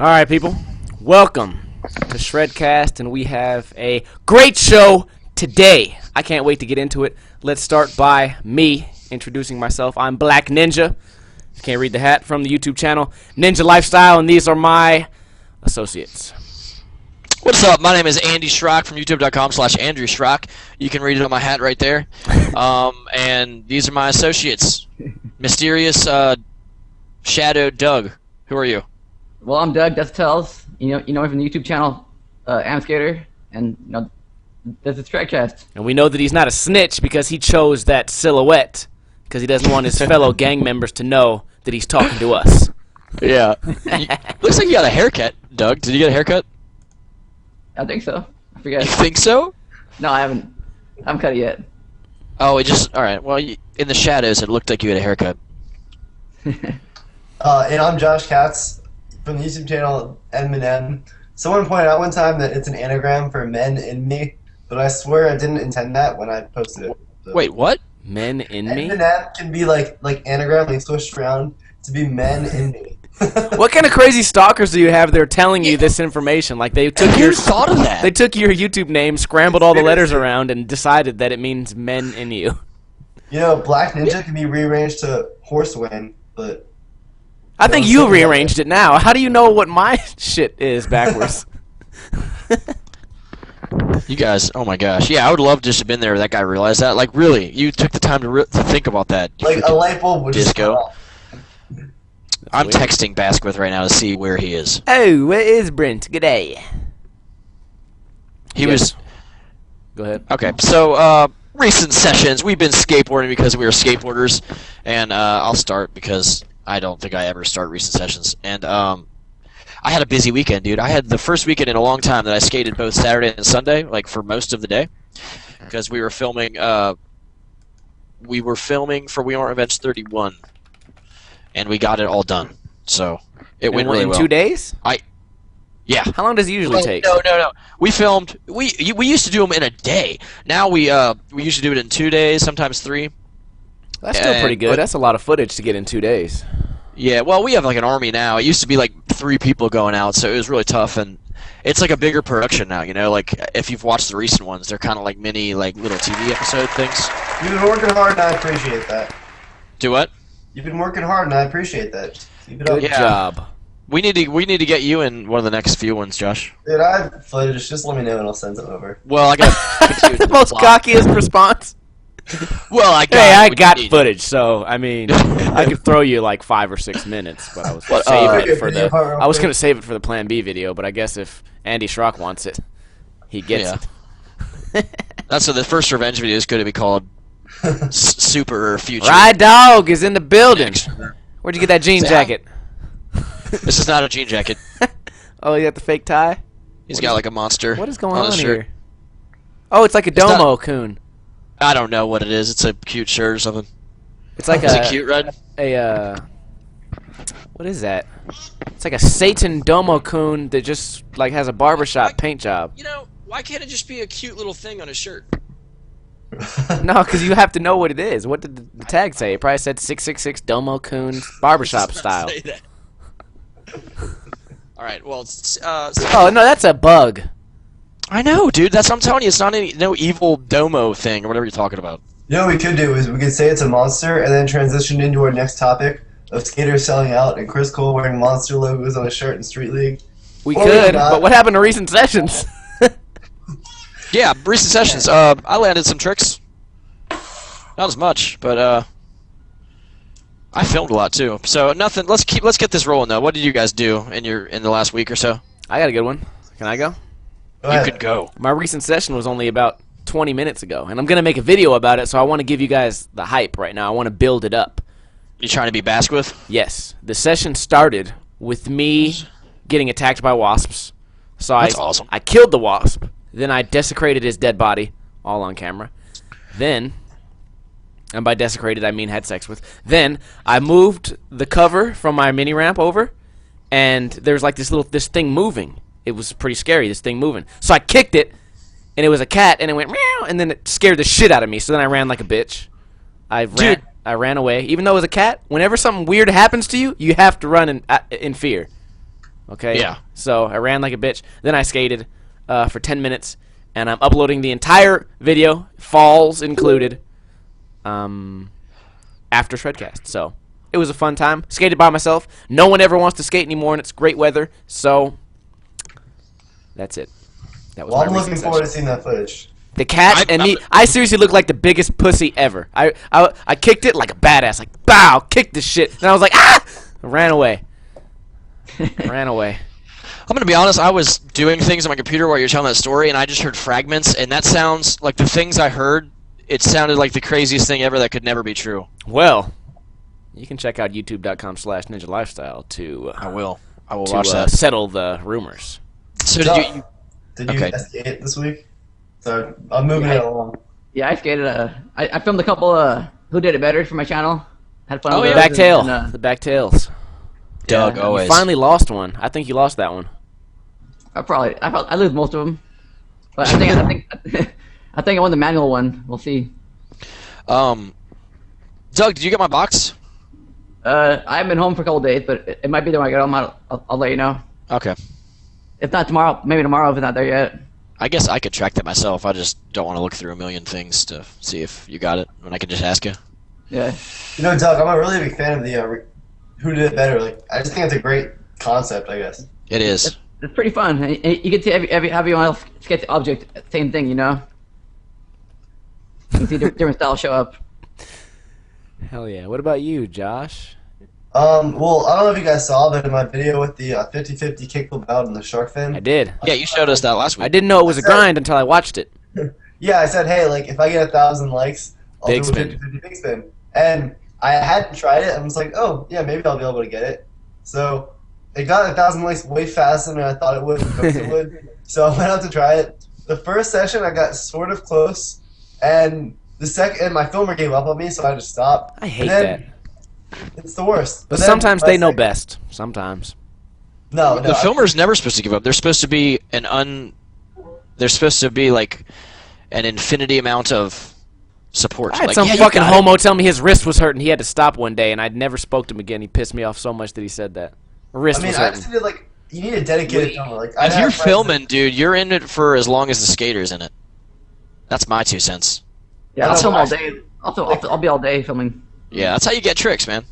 All right, people. Welcome to Shredcast, and we have a great show today. I can't wait to get into it. Let's start by me introducing myself. I'm Black Ninja. You can't read the hat from the YouTube channel Ninja Lifestyle, and these are my associates. What's up? My name is Andy Schrock from youtube.com/Andrew Schrock. You can read it on my hat right there. And these are my associates. Mysterious Shadow Doug. Who are you? Well, I'm Doug. That's Tells. You know me from the YouTube channel Amskater, and that's a Shredcast. And we know that he's not a snitch because he chose that silhouette because he doesn't want his fellow gang members to know that he's talking to us. Yeah. Looks like you got a haircut, Doug. Did you get a haircut? I think so. I forget. You think so? No, I haven't. I haven't cut it yet. Oh, it just... Alright, well, in the shadows, it looked like you had a haircut. And I'm Josh Katz from the YouTube channel Eminem. Someone pointed out one time that it's an anagram for men in me, but I swear I didn't intend that when I posted it. So. Wait, what? Men in me? Eminem can be like anagram, like switched around to be men in me. What kind of crazy stalkers do you have there telling you this information? Like they took Who thought of that? They took your YouTube name, scrambled all the letters around, and decided that it means men in you. You know, Black Ninja can be rearranged to Horsewind, but... I think you rearranged it now. How do you know what my shit is backwards? You guys, oh my gosh. Yeah, I would love to just have been there if that guy realized that. Like, really, you took the time to think about that. Like, a light bulb would just go off. I'm texting Basquith right now to see where he is. Oh, where is Brent? G'day. He was... Go ahead. Okay, so, recent sessions. We've been skateboarding because we are skateboarders. And, I'll start because I don't think I ever start recent sessions. And, I had a busy weekend, dude. I had the first weekend in a long time that I skated both Saturday and Sunday, like, for most of the day. Because we were filming, for We Aren't Revenge 31. And we got it all done, so it went really well. In 2 days? Yeah. How long does it usually take? No. We filmed. We used to do them in a day. Now we usually do it in 2 days, sometimes 3. That's still pretty good. That's a lot of footage to get in 2 days. Yeah. Well, we have like an army now. It used to be like 3 people going out, so it was really tough, and it's like a bigger production now. You know, like if you've watched the recent ones, they're kind of like mini, like little TV episode things. You've been working hard, and I appreciate that. Do what? You've been working hard, and I appreciate that. Just keep it up. Good job. We need to get you in one of the next few ones, Josh. Dude, I have footage. Just let me know, and I'll send it over. Well, I got the most cockiest response. Well, I got footage, so I mean, I could throw you like 5 or 6 minutes, but I was gonna save it for the Plan B video. But I guess if Andy Schrock wants it, he gets it. That's what the first revenge video is going to be called. Super Future. Ride Dog is in the building. Where'd you get that jean jacket? This is not a jean jacket. Oh, you got the fake tie? He's got like a monster. What is going on here? Oh, it's like a Domo coon. I don't know what it is. It's a cute shirt or something. It's like is it cute, Red? What is that? It's like a Satan Domo coon that just like has a barbershop paint job. You know, why can't it just be a cute little thing on his shirt? No, because you have to know what it is. What did the tag say? It probably said 666 Domo Coon barbershop style. Say that. All right, well, oh no, that's a bug. I know, dude. That's what I'm telling you. It's not no evil Domo thing or whatever you're talking about. You know what we could do is we could say it's a monster and then transition into our next topic of skaters selling out and Chris Cole wearing monster logos on his shirt in Street League. We could, but what happened to recent sessions? Yeah, recent sessions. I landed some tricks. Not as much, but I filmed a lot too. So nothing. Let's get this rolling though. What did you guys do in the last week or so? I got a good one. Can I go? You could go. My recent session was only about 20 minutes ago, and I'm gonna make a video about it. So I want to give you guys the hype right now. I want to build it up. You trying to be Basquith? Yes. The session started with me getting attacked by wasps. So That's awesome. I killed the wasp. Then I desecrated his dead body, all on camera. Then, and by desecrated I mean had sex with. Then I moved the cover from my mini ramp over, and there's like this thing moving. It was pretty scary, this thing moving. So I kicked it, and it was a cat, and it went meow, and then it scared the shit out of me. So then I ran like a bitch. I ran away, even though it was a cat. Whenever something weird happens to you, you have to run in fear. Okay. Yeah. So I ran like a bitch. Then I skated for 10 minutes, and I'm uploading the entire video, falls included, after Shredcast. So it was a fun time. Skated by myself. No one ever wants to skate anymore, and it's great weather. So that's it. That was Well, my I'm looking recent forward to session. seeing that footage. The cat and me. I seriously look like the biggest pussy ever. I kicked it like a badass. Like, bow, kicked the shit. And I was like, ah! I ran away. Ran away. I'm gonna be honest. I was doing things on my computer while you were telling that story, and I just heard fragments, and that sounds like the things I heard. It sounded like the craziest thing ever that could never be true. Well, you can check out youtube.com/Ninja Lifestyle to I will watch to that. settle the rumors. So So, did you? Did you Okay. skate this week? So I'm moving Yeah. it along. Yeah, I skated. I filmed a couple. Who did it better for my channel? Had fun. Oh, with yeah. those, Back tail. and, The back tails. Doug Yeah. always. You finally lost one. I think you lost that one. I lose most of them, but I think I think I won the manual one. We'll see. Doug, did you get my box? I haven't been home for a couple days, but it might be there when I get home. I'll let you know. Okay. If not tomorrow, maybe tomorrow if it's not there yet. I guess I could track that myself. I just don't want to look through a million things to see if you got it, and I can just ask you. Yeah. You know, Doug, I'm a really big fan of the who did it better. Like, I just think it's a great concept. I guess. It is. It's pretty fun. And you can see everyone else sketch the object, same thing, you know. You can see different styles show up. Hell yeah. What about you, Josh? Well, I don't know if you guys saw, but in my video with the 50-50 kickflip out and the shark fin. I did. Yeah, you showed us that last week. I didn't know it was a grind until I watched it. Yeah, I said, hey, like if I get 1,000 likes, I'll Big do a spin. 50-50 big spin. And I hadn't tried it. I was like, oh yeah, maybe I'll be able to get it. So it got 1,000 likes way faster than I thought it would. And hoped it would. So I went out to try it. The first session, I got sort of close, and the second, and my filmer gave up on me, so I just stopped. I hate And then, that. It's the worst. But then sometimes my they know second- best. Sometimes. No, The filmer's never supposed to give up. They're supposed to be They're supposed to be like an infinity amount of support. I had Like, some yeah, you fucking got it. homo tell me his wrist was hurting. He had to stop one day, and I never spoke to him again. He pissed me off so much that he said that. Wrist I mean, was I hurting. just did like you need a dedicated filmer. Like I If have you're friends filming, dude, you're in it for as long as the skater's in it. That's my 2 cents. Yeah, I I'll know, film but all I- day. I'll be all day filming. Yeah, that's how you get tricks, man.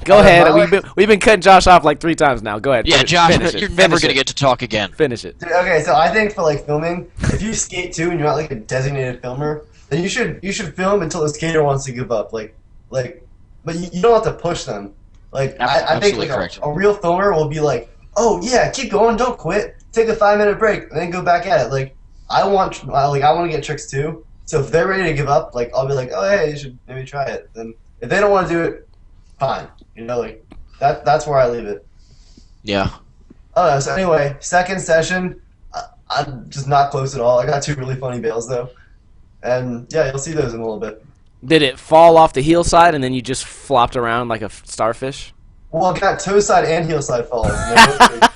Go I ahead. like- We've been cutting Josh off like 3 times now. Go ahead. Yeah, Josh, finish it. you're never Finish gonna it. get to talk again. Finish it. Dude, okay, so I think for like filming, if you skate too and you're not like a designated filmer, then you should film until the skater wants to give up. But you don't have to push them. Like I think Absolutely like correct. a real filmer will be like, oh yeah, keep going, don't quit, take a 5-minute break, and then go back at it. Like I want to get tricks too. So if they're ready to give up, like I'll be like, oh hey, you should maybe try it. Then if they don't want to do it, fine. You know, like that's where I leave it. Yeah. Oh, so anyway, second session, I'm just not close at all. I got 2 really funny bails though, and yeah, you'll see those in a little bit. Did it fall off the heel side and then you just flopped around like a starfish? Well, I got toe side and heel side falls. You know,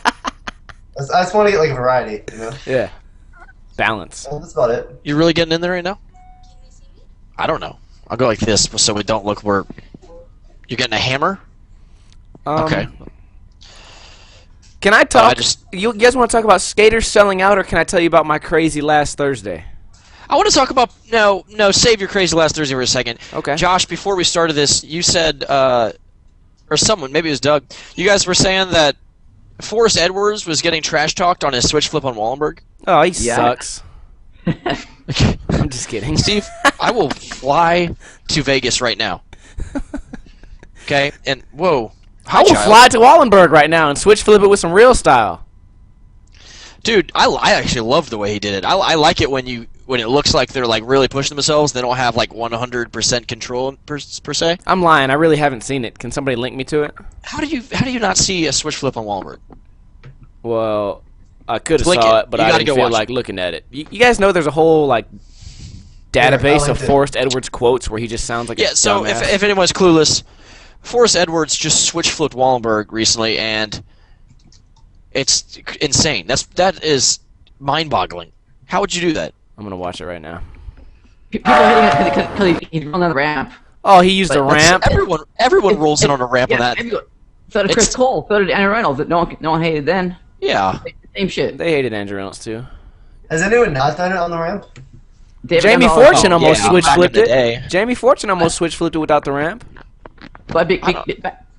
I just want to get like a variety, you know. Yeah. Balance. Well, that's about it. You really getting in there right now? I don't know. I'll go like this so we don't look where. You're getting a hammer? Okay. Can I talk? I just- You guys want to talk about skaters selling out, or can I tell you about my crazy last Thursday? I want to talk about no. Save your crazy last Thursday for a second. Okay. Josh, before we started this, you said, or someone, maybe it was Doug. You guys were saying that Forrest Edwards was getting trash talked on his switch flip on Wallenberg. Oh, he Yeah. sucks. I'm just kidding. Steve, I will fly to Vegas right now. Okay, and whoa, I will fly to Wallenberg right now and switch flip it with some real style. Dude, I actually love the way he did it. I like it when it looks like they're like really pushing themselves. They don't have like 100% control per se. I'm lying. I really haven't seen it. Can somebody link me to it? How do you not see a switch flip on Wallenberg? Well, I could have Link saw it. it, but You I gotta didn't go feel watch like looking at it. You guys know there's a whole like database of linked it. Forrest Edwards quotes where he just sounds like Yeah. a So dumbass. if anyone's clueless, Forrest Edwards just switch flipped Wallenberg recently, and it's insane. That is mind-boggling. How would you do that? I'm gonna watch it right now. People are hitting it because he's running on the ramp. Oh, he used a But ramp. Everyone rolls in on a ramp on that. Everyone. So did Chris It's- Cole. So did Aaron Reynolds. That no one hated then. Yeah. Same shit. They hated Andrew Reynolds too. Has anyone not done it on the ramp? David Jamie Dunn- Fortune Oh, almost yeah, switch back in flipped the it. day. Jamie Fortune almost switch flipped it without the ramp. But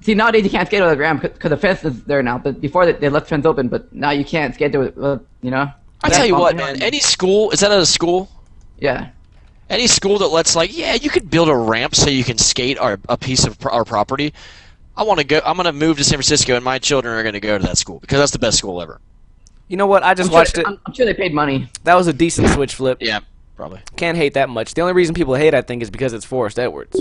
see, nowadays you can't skate over the ground because the fence is there now. But before they left the fence open, but now you can't skate there. You know. I tell you what, man. Any school is that at a school? Yeah. Any school that lets you could build a ramp so you can skate a piece of our property. I want to go. I'm going to move to San Francisco, and my children are going to go to that school because that's the best school ever. You know what? I just watched it. I'm sure they paid money. That was a decent switch flip. Yeah, probably. Can't hate that much. The only reason people hate, I think, is because it's Forrest Edwards.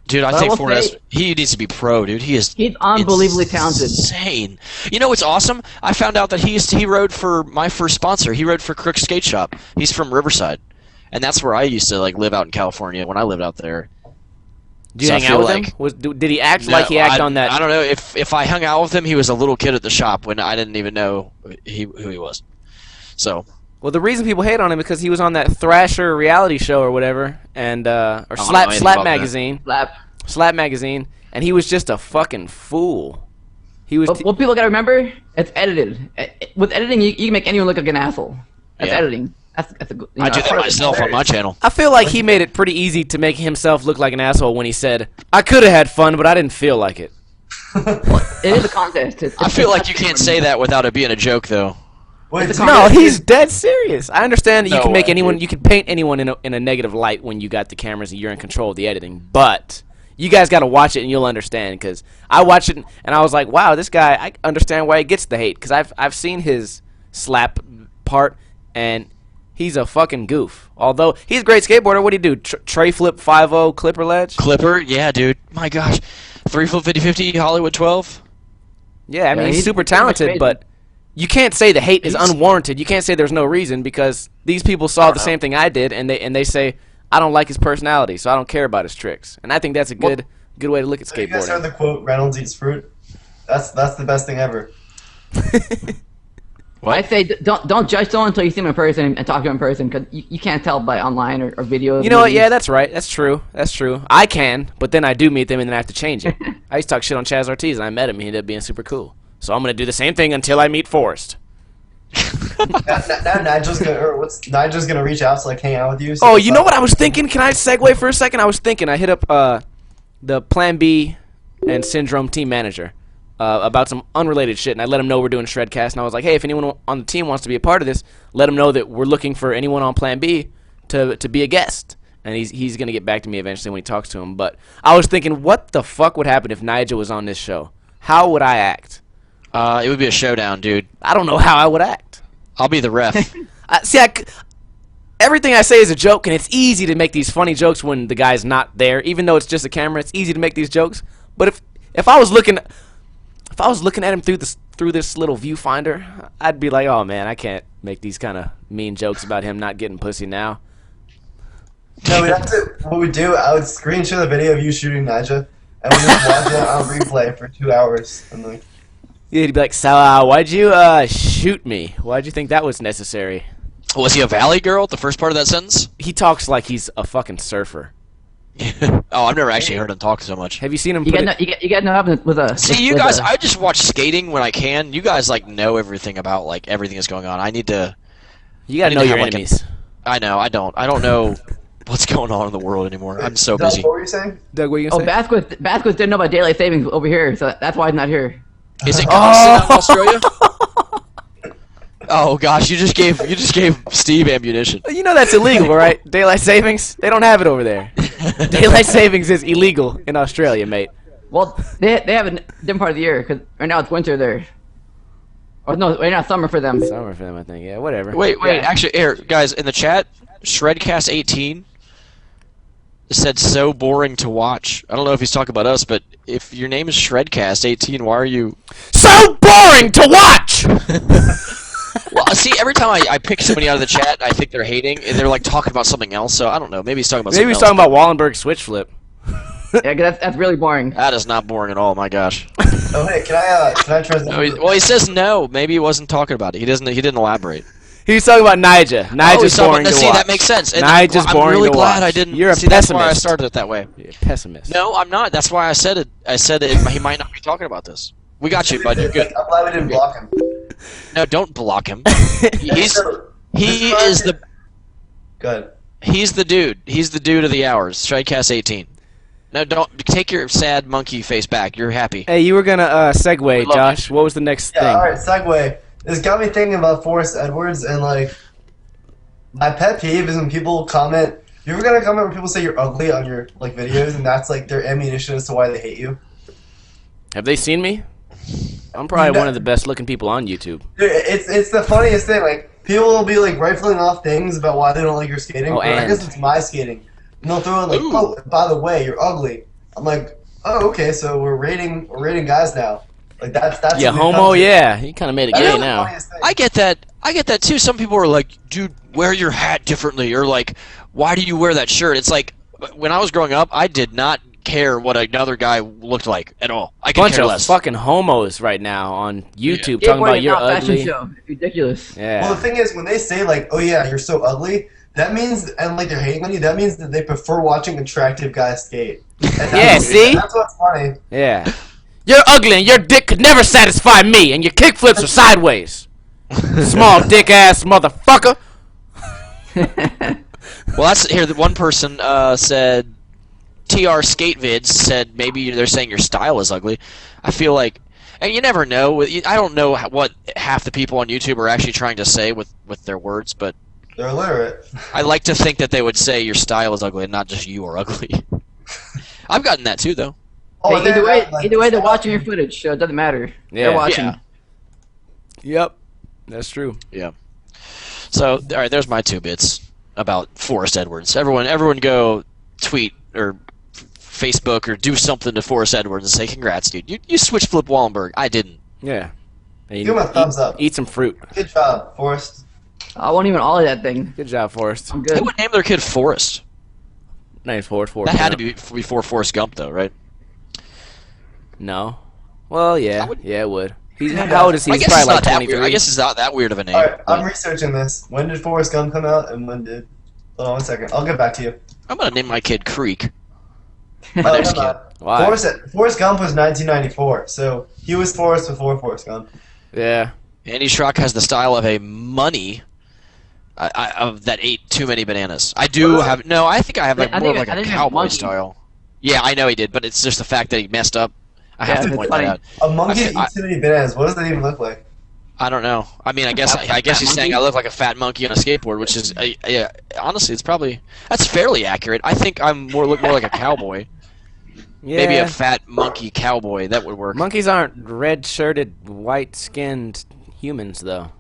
Dude, I But I think will Forrest. say- He needs to be pro, dude. He's unbelievably talented. Insane. You know what's awesome? I found out that he rode for my first sponsor. He rode for Crook's Skate Shop. He's from Riverside, and that's where I used to live out in California when I lived out there. Did you So I hang feel out with like- him? Did he act like he acted on that? I don't know if I hung out with him. He was a little kid at the shop when I didn't even know who he was. So Well, the reason people hate on him is because he was on that Thrasher reality show or whatever, and or don't know Slap anything about that. magazine, Slap. Slap magazine, and he was just a fucking fool. He was. But what people gotta remember, it's edited. With editing, you can make anyone look like an asshole. That's Yeah. editing. That's a good. I do that myself on my channel. I feel like he made it pretty easy to make himself look like an asshole when he said, "I could have had fun, but I didn't feel like it." It is a contest. I feel like you can't say that without it being a joke, though. Wait, It's a so- No, he's dead serious. I understand that you No can make way, anyone, dude. you can paint anyone in a negative light when you got the cameras and you're in control of the editing. But you guys got to watch it and you'll understand. Because I watched it and I was like, wow, this guy. I understand why he gets the hate. Because I've seen his slap part and he's a fucking goof. Although he's a great skateboarder. What do you do? Tray flip 5.0 clipper ledge? Clipper, yeah, dude. My gosh, 3 flip 50-50 Hollywood 12. Yeah, I mean Yeah, he's he's super pretty much talented, amazing. but you can't say the hate is He's- unwarranted. You can't say there's no reason because these people saw the same thing I did, and they say I don't like his personality, so I don't care about his tricks. And I think that's a good way to look at You guys heard skateboarding. the quote, Reynolds eats fruit? That's the best thing ever. I say don't judge someone until you see him in person and talk to him in person because you can't tell by online or videos. You know what? movies. Yeah, that's right. That's true. That's true. I can, but then I do meet them, and then I have to change it. I used to talk shit on Chaz Ortiz, and I met him. He ended up being super cool. So I'm gonna do the same thing until I meet Forrest. Now Nigel's gonna reach out to hang out with you. Oh, you know what I was thinking? Can I segue for a second? I was thinking I hit up the Plan B and Syndrome team manager about some unrelated shit, and I let him know we're doing Shredcast, and I was like, hey, if anyone on the team wants to be a part of this, let him know that we're looking for anyone on Plan B to be a guest. And he's gonna get back to me eventually when he talks to him. But I was thinking, what the fuck would happen if Nigel was on this show? How would I act? It would be a showdown, dude. I don't know how I would act. I'll be the ref. Everything I say is a joke, and it's easy to make these funny jokes when the guy's not there. Even though it's just a camera, it's easy to make these jokes. But if I was looking at him through this little viewfinder, I'd be like, oh man, I can't make these kind of mean jokes about him not getting pussy now. No, we'd have to. What we do? I would screenshot the video of you shooting Nigel, and we just watch it on replay for 2 hours. And Yeah, he'd be like, so why'd you shoot me? Why'd you think that was necessary? Was he a valley girl at the first part of that sentence? He talks like he's a fucking surfer. Oh, I've never actually heard him talk so much. Have you seen him? You Put got it, no, you got no happen with a. See, you with guys, a- I just watch skating when I can. You guys know everything about everything that's going on. I need to. you gotta I know need to your have, like, enemies. I know. I don't know what's going on in the world anymore. I'm so busy. What were you saying? Doug, what are you Oh, gonna say? Vasquez didn't know about daylight savings over here, so that's why he's not here. Is it constant in Australia? Oh gosh, you just gave Steve ammunition. You know that's illegal, right? Daylight savings? They don't have it over there. Daylight savings is illegal in Australia, mate. Well, they have a different part of the year because right now it's winter there. Or no, right now it's summer for them. Summer for them, I think. Yeah, whatever. Wait, Yeah. actually, here, guys, in the chat, Shredcast18 said so boring to watch. I don't know if he's talking about us, but if your name is Shredcast18, why are you? So boring to watch! Well, see, every time I pick somebody out of the chat, I think they're hating, and they're talking about something else. So I don't know. Maybe he's talking about. Maybe he's something talking about Wallenberg switch flip. Yeah, 'cause that's really boring. That is not boring at all. My gosh. Oh, hey, can I translate? No, well, he says no. Maybe he wasn't talking about it. He didn't elaborate. He's talking about Nija. Nija's he's talking boring about- to see, watch. that makes sense. And Nija's I'm boring really to glad watch. I didn't. You're a see, that's why I pessimist. started it that way. You're a pessimist. No, I'm not. That's why I said it. I said he might not be talking about this. We got you, bud. You're good. I'm glad we didn't block him. No, don't block him. He's So, he describe is it- the Good. he's the dude. He's the dude of the hours. Stridecast 18. No, don't take your sad monkey face back. You're happy. Hey, you were gonna segue, love Josh. What was the next Yeah, thing? all right. Segue. This got me thinking about Forrest Edwards and like my pet peeve is when people comment. You ever gonna comment when people say you're ugly on your like videos, and that's like their ammunition as to why they hate you? Have they seen me? I'm probably Yeah. one of the best looking people on YouTube. Dude, it's the funniest thing. Like people will be like rifling off things about why they don't like your skating. Oh, but I and- guess it's my skating, and they'll throw in like, Ooh. oh, by the way, you're ugly. I'm like, oh, okay, so we're rating guys now. Like that's Yeah, what it homo. comes to. Yeah, he kind of made it I gay know. That's the now. funniest thing. I get that. I get that too. Some people are like, "Dude, wear your hat differently," or like, "Why do you wear that shirt?" It's like when I was growing up, I did not care what another guy looked like at all. I could Bunch care of less. fucking homos right now on YouTube Skateboarding talking about is you're not a fashion ugly. show. It's ridiculous. Well, Yeah. the thing is, when they say like, "Oh yeah, you're so ugly," that means, and like they're hating on you. That means that they prefer watching attractive guys skate. And that's Yeah, what- see? That's what's funny. Yeah. You're ugly and your dick could never satisfy me, and your kickflips are sideways. Small dick ass motherfucker. Well, that's here. The one person said, "TR Skate Vids said maybe they're saying your style is ugly." I feel like, and you never know. I don't know what half the people on YouTube are actually trying to say with their words, but They're illiterate. I like to think that they would say your style is ugly and not just you are ugly. I've gotten that too, though. Oh, Hey, either way, like, they're watching your footage, so it doesn't matter. Yeah. They're watching. Yeah. Yep. That's true. So, all right, there's my 2 bits about Forrest Edwards. Everyone, go tweet or Facebook or do something to Forrest Edwards and say, "Congrats, dude! You switched Flip Wallenberg. I didn't." Yeah. And Give him a thumbs up. Eat some fruit. Good job, Forrest. I won't even ollie that thing. Good job, Forrest. I'm They good. would name their kid Forrest. Nice Forrest. That had to be before Forrest Gump, though, right? No. Well, yeah. I would- Yeah, it would. He's, Yeah. how old is he? I He's guess probably it's like not that 23. weird. I guess it's not that weird of a name. All right, I'm but researching this. When did Forrest Gump come out, and when did? Hold on 1 second. I'll get back to you. I'm gonna name my kid Creek. Oh, next hold on. kid. Why? Forrest Gump was 1994, so he was Forrest before Forrest Gump. Yeah. Andy Schrock has the style of a money. That ate too many bananas. I do have no. I think I have like I more think- of like I a think it's cowboy monkey. style. Yeah, I know he did, but it's just the fact that he messed up. I have Yeah, to it's point funny. that out. A monkey I- eats too many bananas. What does that even look like? I don't know. I mean, I guess Fat he's saying monkey? I look like a fat monkey on a skateboard, which is yeah. Honestly, that's fairly accurate. I think look more like a cowboy. Yeah. Maybe a fat monkey cowboy. That would work. Monkeys aren't red-shirted, white-skinned humans, though.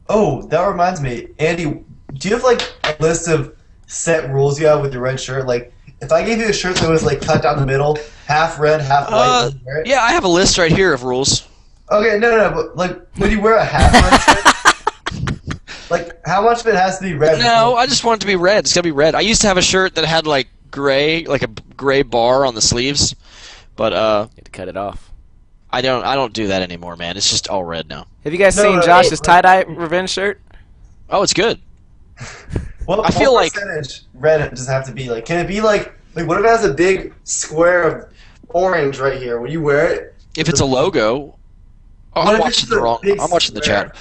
Oh, that reminds me, Andy. Do you have like a list of set rules you have with your red shirt? Like, if I gave you a shirt that was like cut down the middle, half red, half white, would you wear it? Yeah, I have a list right here of rules. Okay, no, but like, would you wear a half red shirt? Like, how much of it has to be red? No, I just want it to be red. It's gotta be red. I used to have a shirt that had like gray, like a gray bar on the sleeves, but You had to cut it off. I don't do that anymore, man. It's just all red now. Have you guys No, seen no, Josh's hey, tie-dye revenge shirt? Oh, it's good. What, I feel what like- percentage red does it have to be? Like, can it be like what if it has a big square of orange right here? Would you wear it? If it's a logo, oh, What I'm if watching it's the a wrong. big I'm watching the chat.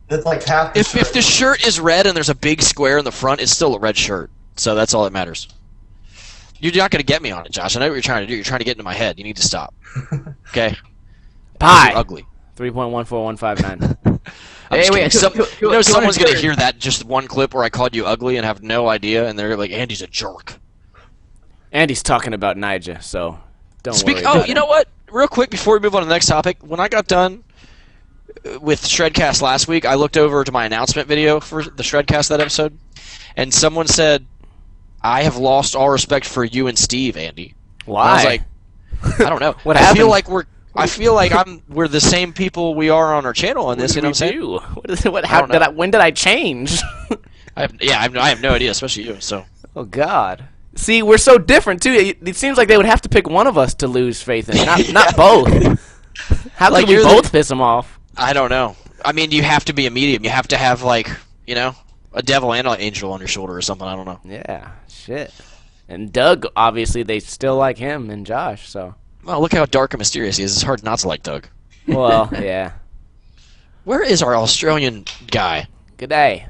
That's like half. The If shirt. the shirt is red and there's a big square in the front, it's still a red shirt. So that's all that matters. You're not gonna get me on it, Josh. I know what you're trying to do. You're trying to get into my head. You need to stop. Okay. Pie. You're ugly. 3.14159. I'm Hey, just wait, kidding. two- You know, someone's gonna 230. hear that just one clip where I called you ugly and have no idea, and they're like, "Andy's a jerk." Andy's talking about Nija, so don't worry. Oh, about you it. know what? Real quick before we move on to the next topic, when I got done with Shredcast last week, I looked over to my announcement video for the Shredcast that episode, and someone said, "I have lost all respect for you and Steve, Andy." Why? And I was like, I don't know. What I happened? feel like we're the same people we are on our channel on this. You know what I'm saying? do? What is it? What? I How don't did know. I? When did I change? I have no idea, especially you. So Oh God. See, we're so different too. It seems like they would have to pick one of us to lose faith in, not both. How Like, could we you're both piss them off? I don't know. I mean, you have to be a medium. You have to have like a devil and an angel on your shoulder or something. I don't know. Yeah, shit. And Doug, obviously, they still like him and Josh. So, Well, look how dark and mysterious he is. It's hard not to like Doug. well, yeah. Where is our Australian guy? Good day.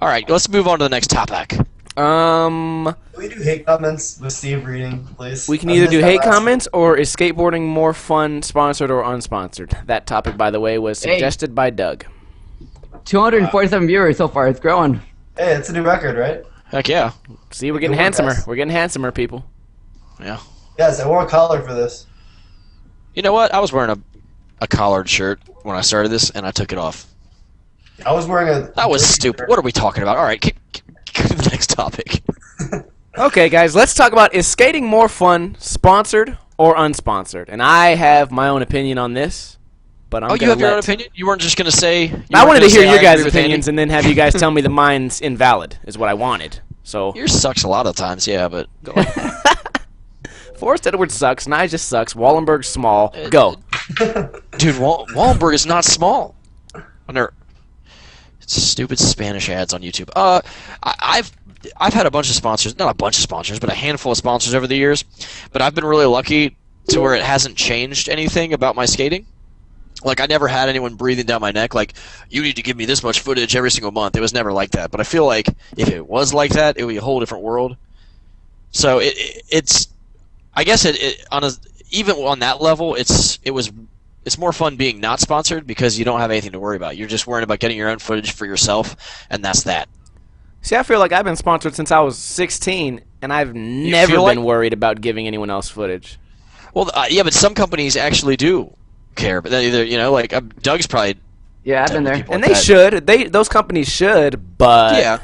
All right, let's move on to the next topic. Can we do hate comments with Steve reading, please? We can I either missed do that hate last comments or is skateboarding more fun, sponsored or unsponsored? That topic, by the way, was Hey. suggested by Doug. 247 viewers so far. It's growing. one. Hey, it's a new record, right? Heck yeah. See, we're getting Good work, handsomer. guys. We're getting handsomer, people. Yeah. Yes, I wore a collar for this. You know what? I was wearing a collared shirt when I started this, and I took it off. I was wearing a. That was stupid. What are we talking about? All right, get to the next topic. Okay, guys, let's talk about, is skating more fun, sponsored or unsponsored? And I have my own opinion on this, but I'm Oh, you gonna have your own let- opinion? You weren't just going to say... I wanted to hear your guys' opinions and then have you guys tell me the mine's invalid, is what I wanted. So, Yours sucks a lot of times, yeah, but... Forrest Edwards sucks, Nye just sucks, Wallenberg's small. Go. Dude, Wallenberg is not small. When they're... Stupid Spanish ads on YouTube. I've had a bunch of sponsors, not a bunch of sponsors, but a handful of sponsors over the years. But I've been really lucky to where it hasn't changed anything about my skating. Like, I never had anyone breathing down my neck, like, you need to give me this much footage every single month. It was never like that. But I feel like if it was like that, it would be a whole different world. So it's, I guess even on that level, it's more fun being not sponsored because you don't have anything to worry about. You're just worrying about getting your own footage for yourself, and that's that. See, I feel like I've been sponsored since I was 16, and I've never feel been like- worried about giving anyone else footage. Well, yeah, but some companies actually do care. But either like Doug's probably Yeah, I've been there. And they should. Those companies should, but yeah.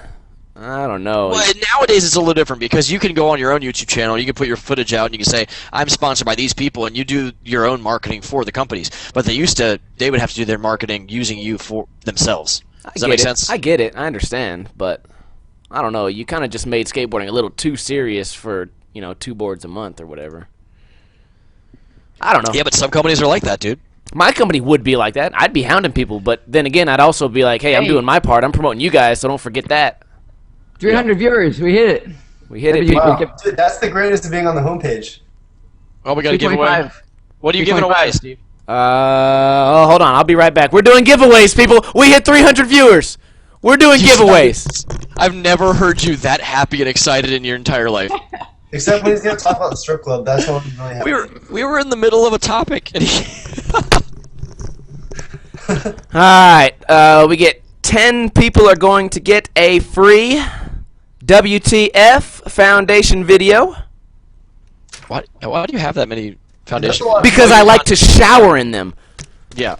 I don't know. Well, nowadays it's a little different because you can go on your own YouTube channel, you can put your footage out, and you can say, I'm sponsored by these people, and you do your own marketing for the companies. But they would have to do their marketing using you for themselves. Does that make sense? I get it. I understand, but I don't know. You kind of just made skateboarding a little too serious for 2 boards a month or whatever. I don't know. Yeah, but some companies are like that, dude. My company would be like that. I'd be hounding people, but then again, I'd also be like, hey, I'm Hey. doing my part. I'm promoting you guys, so don't forget that. 300 viewers. We hit it. We hit it, Maybe you- people. Wow, dude, that's the greatest of being on the homepage. Oh, we got a giveaway. 325. What are you giving away, 325. Steve? Hold on. I'll be right back. We're doing giveaways, people. We hit 300 viewers. We're doing giveaways. I've never heard you that happy and excited in your entire life. Except when he's gonna talk about the strip club. That's when I'm really happy. We were in the middle of a topic, and All right. We get 10 people are going to get a free WTF Foundation video why do you have that many foundations? because I like to shower in them. Yeah.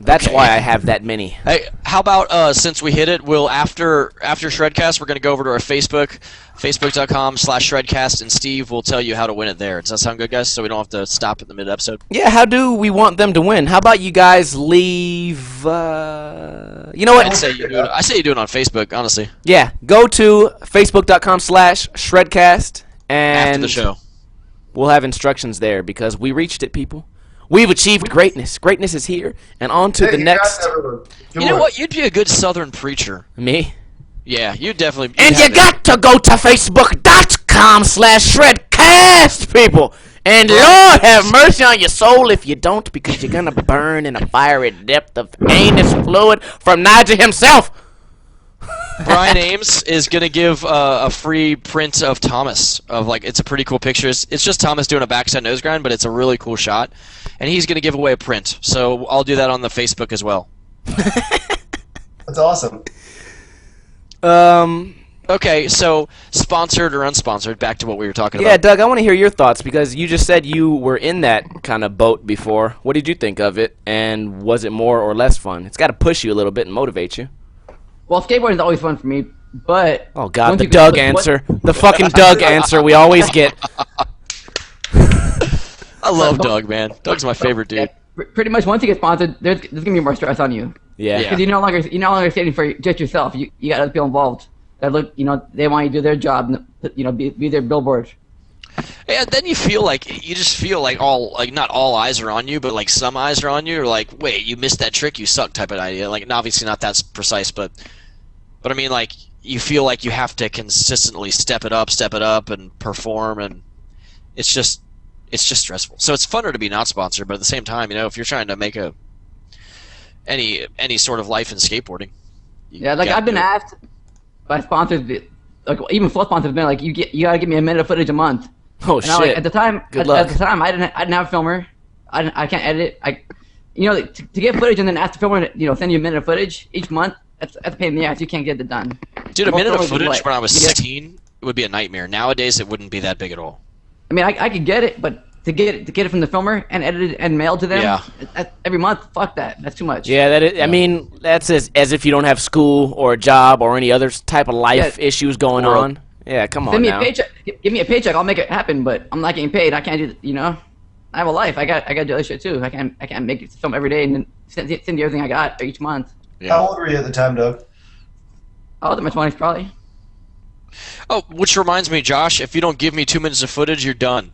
That's Okay. why I have that many. Hey, how about since we hit it, we'll after Shredcast, we're gonna go over to our Facebook.com/Shredcast, and Steve will tell you how to win it there. Does that sound good, guys? So we don't have to stop at the mid episode. Yeah, how do we want them to win? How about you guys leave? You know what? I say you do it on Facebook, honestly, Yeah, go to Facebook.com/Shredcast and after the show. we'll have instructions there because we reached it, people. We've achieved greatness. Greatness is here, and on to Hey, the congrats, next. everyone. Good You know work. what? You'd be a good Southern preacher. Me. Yeah, you definitely. And you got to go to Facebook.com/Shredcast, people. And Lord have mercy on your soul if you don't, because you're gonna burn in a fiery depth of anus fluid from Nigel himself. Brian Ames is gonna give a free print of Thomas. It's a pretty cool picture. It's just Thomas doing a backside nose grind, but it's a really cool shot. And he's gonna give away a print. So I'll do that on the Facebook as well. That's awesome. Okay, so sponsored or unsponsored? Back to what we were talking Yeah, about. Doug, I want to hear your thoughts because you just said you were in that kind of boat before. What did you think of it, and was it more or less fun? It's got to push you a little bit and motivate you. Well, skateboarding is always fun for me, but Oh God, once the you Doug what- answer, the fucking Doug answer we always get. I love Doug, man. Doug's my favorite dude. Pretty much once you get sponsored, there's gonna be more stress on you Yeah. Yeah. because you're no longer skating for just yourself. You got other people involved that look, they want you to do their job, be their billboard. And then you just feel like not all eyes are on you, but like some eyes are on you. Or like, wait, you missed that trick, you suck, type of idea. Like, and obviously not that precise, but I mean, like, you feel like you have to consistently step it up, and perform, and it's just stressful. So it's funner to be not sponsored, but at the same time, if you're trying to make any sort of life in skateboarding. Yeah, like I've been asked by sponsors, like even full sponsors, been like, you gotta give me a minute of footage a month. Oh And shit! like, at the time, Good luck. at the time, I didn't have a filmer. I can't edit it. Like, to get footage and then ask the filmer to send you a minute of footage each month. That's a pain in the ass. You can't get it done. Dude, a Most minute of filmers would, footage like, when I was you get- 16 would be a nightmare. Nowadays, it wouldn't be that big at all. I mean, I could get it, but to get it from the filmer and edit it and mail to them, Yeah. every month, fuck that. That's too much. Yeah, that is, I mean, that's as if you don't have school or a job or any other type of life issues going Or- on. Yeah, come on Send me now. a paycheck. Give me a paycheck. I'll make it happen. But I'm not getting paid. I can't do. I have a life. I got to do other shit too. I can't make it film every day and then send you everything I got each month. How old were you at the time, Doug? I was in my 20s probably. Oh, which reminds me, Josh, if you don't give me 2 minutes of footage, you're done.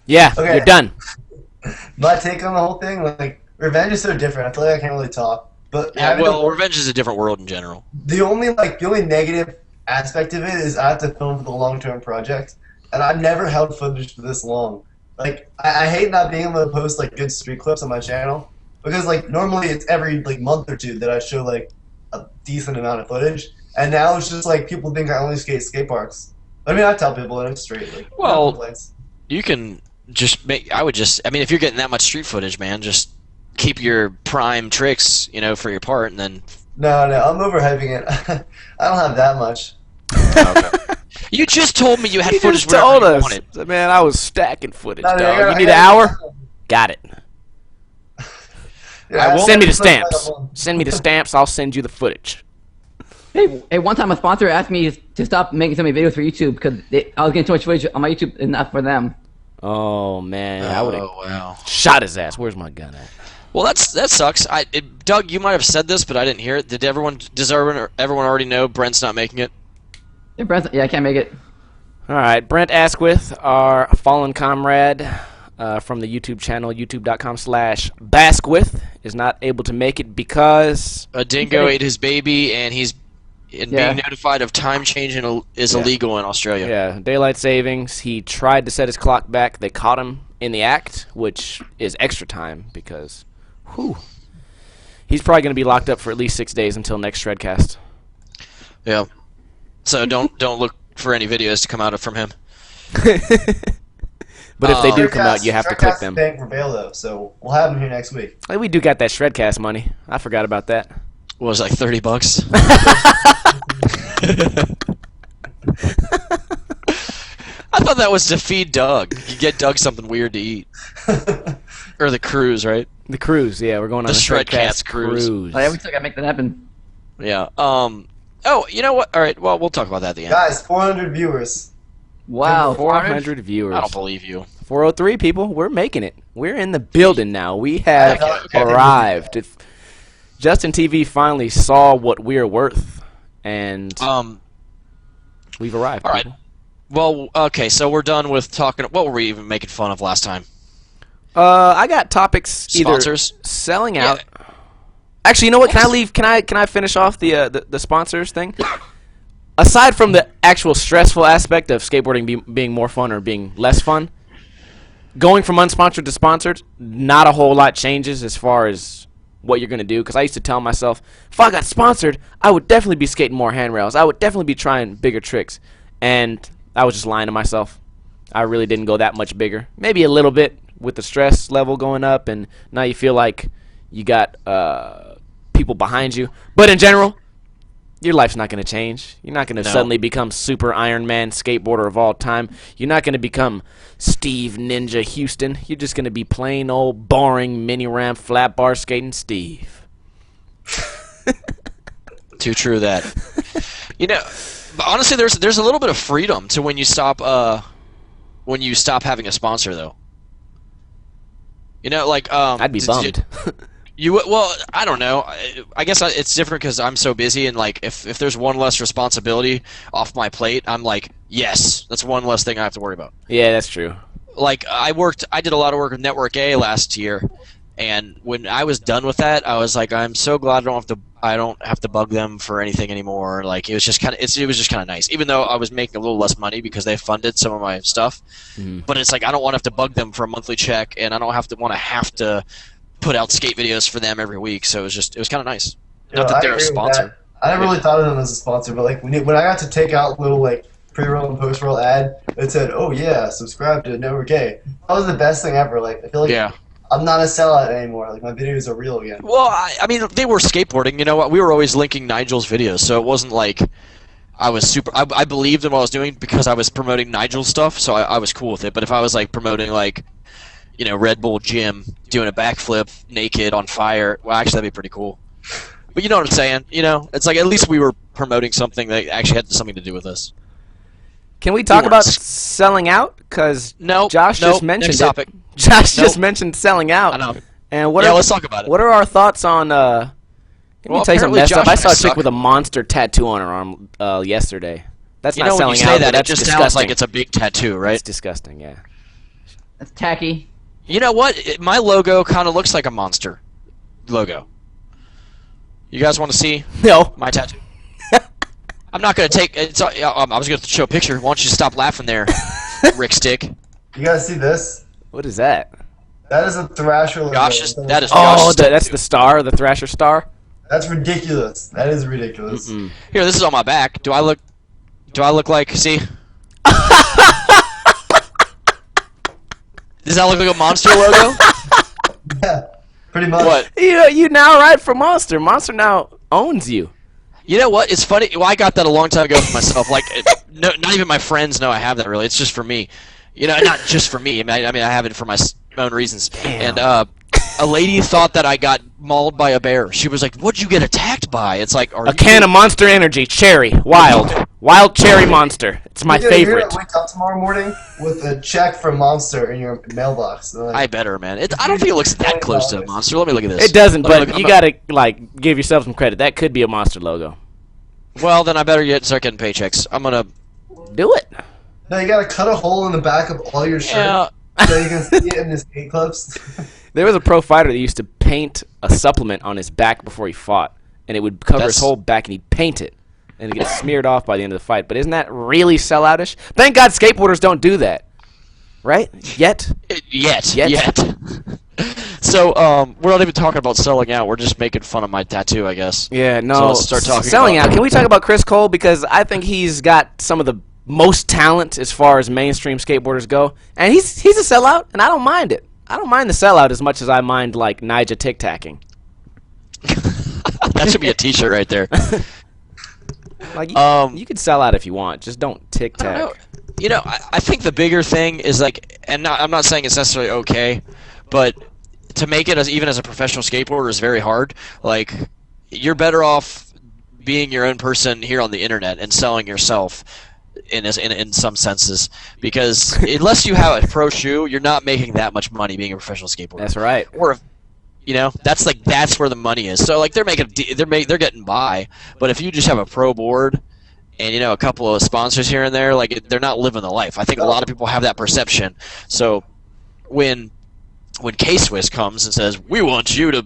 Yeah, Okay. you're done. My take on the whole thing, like, revenge is so different. I feel like I can't really talk. But Yeah, having to well, revenge is a different world in general. the only negative aspect of it is I have to film for the long-term project, and I've never held footage for this long. Like, I hate not being able to post like good street clips on my channel because like normally it's every like month or two that I show like a decent amount of footage, and now it's just like people think I only skate parks. I mean, I tell people and it's straight. Like, no Well, complaints. You can just make. I mean, if you're getting that much street footage, man, just keep your prime tricks, for your part, and then. No, I'm overhyping it. I don't have that much. You just told me you had You footage just told wherever you us. wanted. Man, I was stacking footage, No, dog. I You need an gotta- hour? Got it. Yeah, will- Send me the it's like stamps. a- Send me the stamps. I'll send you the footage. Hey, one time a sponsor asked me to stop making so many videos for YouTube because I was getting too much footage on my YouTube and not for them. Oh man, I would have Oh wow. shot his ass. Where's my gun at? Well, that sucks. Doug, you might have said this, but I didn't hear it. Does everyone already know Brent's not making it? Yeah, I can't make it. All right, Brent Asquith, our fallen comrade from the YouTube channel, youtube.com/Basquith, is not able to make it because A dingo ate his baby, and being notified of time change is illegal in Australia. daylight savings. He tried to set his clock back. They caught him in the act, which is extra time because, he's probably going to be locked up for at least 6 days until next Shredcast. Yeah. So don't look for any videos to come out from him. But if they do come out, you have to click Shredcast them. is paying for bail though, so we'll have him here next week. Hey, we do got that Shredcast money. I forgot about that. What was it, like $30? I thought that was to feed Doug. You get Doug something weird to eat. Or the cruise, right? The cruise, yeah, we're going on The a Shredcast Shredcast cruise. cruise. Oh, yeah, we still gotta make that happen. Yeah. Oh, you know what? All right. Well, we'll talk about that at the end. Guys, 400 viewers. Wow, 400 viewers. I don't believe you. 403 people. We're making it. We're in the building now. We have Okay. arrived. Justin TV finally saw what we're worth, and we've arrived. All right. people. Well, okay. So we're done with talking. What were we even making fun of last time? I got topics Sponsors? either selling Yeah. out. Actually, you know what? Can I leave? Can I finish off the sponsors thing? Aside from the actual stressful aspect of skateboarding being more fun or being less fun, going from unsponsored to sponsored, not a whole lot changes as far as what you're going to do. Because I used to tell myself, if I got sponsored, I would definitely be skating more handrails. I would definitely be trying bigger tricks. And I was just lying to myself. I really didn't go that much bigger. Maybe a little bit with the stress level going up, and now you feel like you got people behind you. But in general, your life's not going to change. You're not going to suddenly become super Iron Man skateboarder of all time. You're not going to become Steve Ninja Houston. You're just going to be plain old boring mini ramp flat bar skating Steve. Too true that. But honestly, there's a little bit of freedom to when you stop having a sponsor, though. I'd be bummed. Well, I don't know. I guess it's different because I'm so busy, and like if there's one less responsibility off my plate, I'm like, yes, that's one less thing I have to worry about. Yeah, that's true. Like I did a lot of work with Network A last year, and when I was done with that, I was like, I'm so glad I don't have to bug them for anything anymore. Like it was just kind of nice, even though I was making a little less money because they funded some of my stuff. Mhm. But it's like I don't want to have to bug them for a monthly check, and I don't want to put out skate videos for them every week. So it was kind of nice. Yo, Not that I they're a agree with sponsor. that. I never really thought of them as a sponsor, but like when I got to take out little like pre-roll and post-roll ad, it said, "Oh yeah, subscribe to Network A." That was the best thing ever. Like I feel like Yeah. I'm not a sellout anymore. Like my videos are real again. Well, I mean, they were skateboarding. You know what? We were always linking Nigel's videos, so it wasn't like I was super. I believed in what I was doing because I was promoting Nigel's stuff, so I was cool with it. But if I was like promoting like, Red Bull Jim doing a backflip naked on fire, well, actually that'd be pretty cool. But you know what I'm saying? It's like at least we were promoting something that actually had something to do with us. Can we talk weren't about s- selling out? Because Nope, Josh nope, just mentioned next it. topic. Josh Nope. just mentioned selling out. I know. And what Yeah, are let's talk about it. What are our thoughts on? Let me Well, tell you something apparently messed up. Josh I saw a might chick suck. with a monster tattoo on her arm yesterday. That's You not know, when selling you say out. that, but it that's just disgusting. sounds like it's a big tattoo, right? It's disgusting. Yeah. That's tacky. You know what? My logo kind of looks like a monster logo. You guys want to see No. my tattoo? I'm not going to take... I was going to show a picture. Why don't you stop laughing there, Rick Stick? You guys see this? What is that? That is a Thrasher logo. Josh is- that is- Oh, Josh's that's tattoo. the star, the Thrasher star. That's ridiculous. That is ridiculous. Mm. Here, this is on my back. Do I look like... See? Does that look like a monster logo? Yeah, pretty much. What? You now write for Monster. Monster now owns you. You know what? It's funny. Well, I got that a long time ago for myself. Like, no, not even my friends know I have that. Really, it's just for me. Not just for me. I mean, I have it for my own reasons. Damn. And a lady thought that I got mauled by a bear. She was like, "What'd you get attacked by?" It's like, A can of Monster Energy, cherry, wild cherry Monster. It's my You're favorite. gonna wake up tomorrow morning with a check from Monster in your mailbox. They're like, I better, man. I don't think it looks that close to a monster. Let me look at this. It doesn't, Let me but look- you I'm gotta give yourself some credit. That could be a Monster logo. Well, then I better start getting paychecks. I'm gonna. Do it. no, you gotta cut a hole in the back of all your shirts Yeah. so you can see it in the skate clips. There was a pro fighter that used to paint a supplement on his back before he fought, and it would cover his That's- whole back, and he'd paint it, and it'd get smeared off by the end of the fight. But isn't that really selloutish? Thank God skateboarders don't do that, right? Yet. Yet. So, we're not even talking about selling out. We're just making fun of my tattoo, I guess. Yeah, no. So let's start talking selling about- out. Can we talk about Chris Cole, because I think he's got some of the most talent as far as mainstream skateboarders go, and he's a sellout, and I don't mind it. I don't mind the sellout as much as I mind like Nija tic-tacking. That should be a T-shirt right there. Like you can sell out if you want, just don't I don't tic-tac. know. I think the bigger thing is like, and I'm not saying it's necessarily okay, but to make it even as a professional skateboarder is very hard. Like, you're better off being your own person here on the internet and selling yourself in some senses, because unless you have a pro shoe, you're not making that much money being a professional skateboarder. That's right. Or if, that's where the money is. So like they're getting by, but if you just have a pro board and a couple of sponsors here and there, like they're not living the life. I think a lot of people have that perception. So when K-Swiss comes and says, "We want you to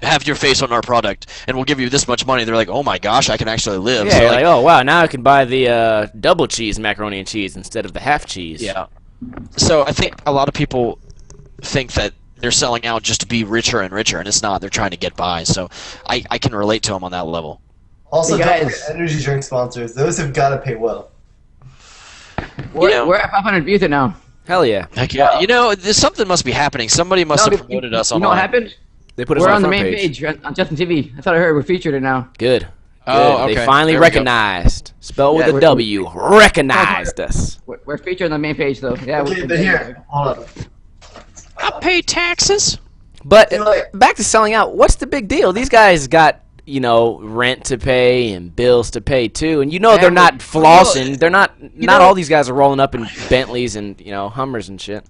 have your face on our product and we'll give you this much money," they're like, "Oh my gosh, I can actually live." Yeah, So, you're like, oh wow, now I can buy the double cheese macaroni and cheese instead of the half cheese. yeah. So I think a lot of people think that they're selling out just to be richer and richer, and it's not. They're trying to get by. So I can relate to them on that level. Also, Hey, don't guys. forget energy drink sponsors. Those have got to pay well. We're at 500 views it now. Hell yeah. Heck yeah. Something must be happening. Somebody must have promoted us You online. know what happened? They put us We're on on the the front main page. page on Justin TV. That's what I heard. We're featured it now. Good. Oh, Good. They okay. finally There we go. recognized. Spelled Yeah, with a we're- W. Recognized us. We're featured on the main page though. Yeah. Okay, but here, hold on. I pay taxes. But You know, like- back to selling out. What's the big deal? These guys got rent to pay and bills to pay too, and they're not flossing. They're not. Not all these guys are rolling up in Bentleys and Hummers and shit.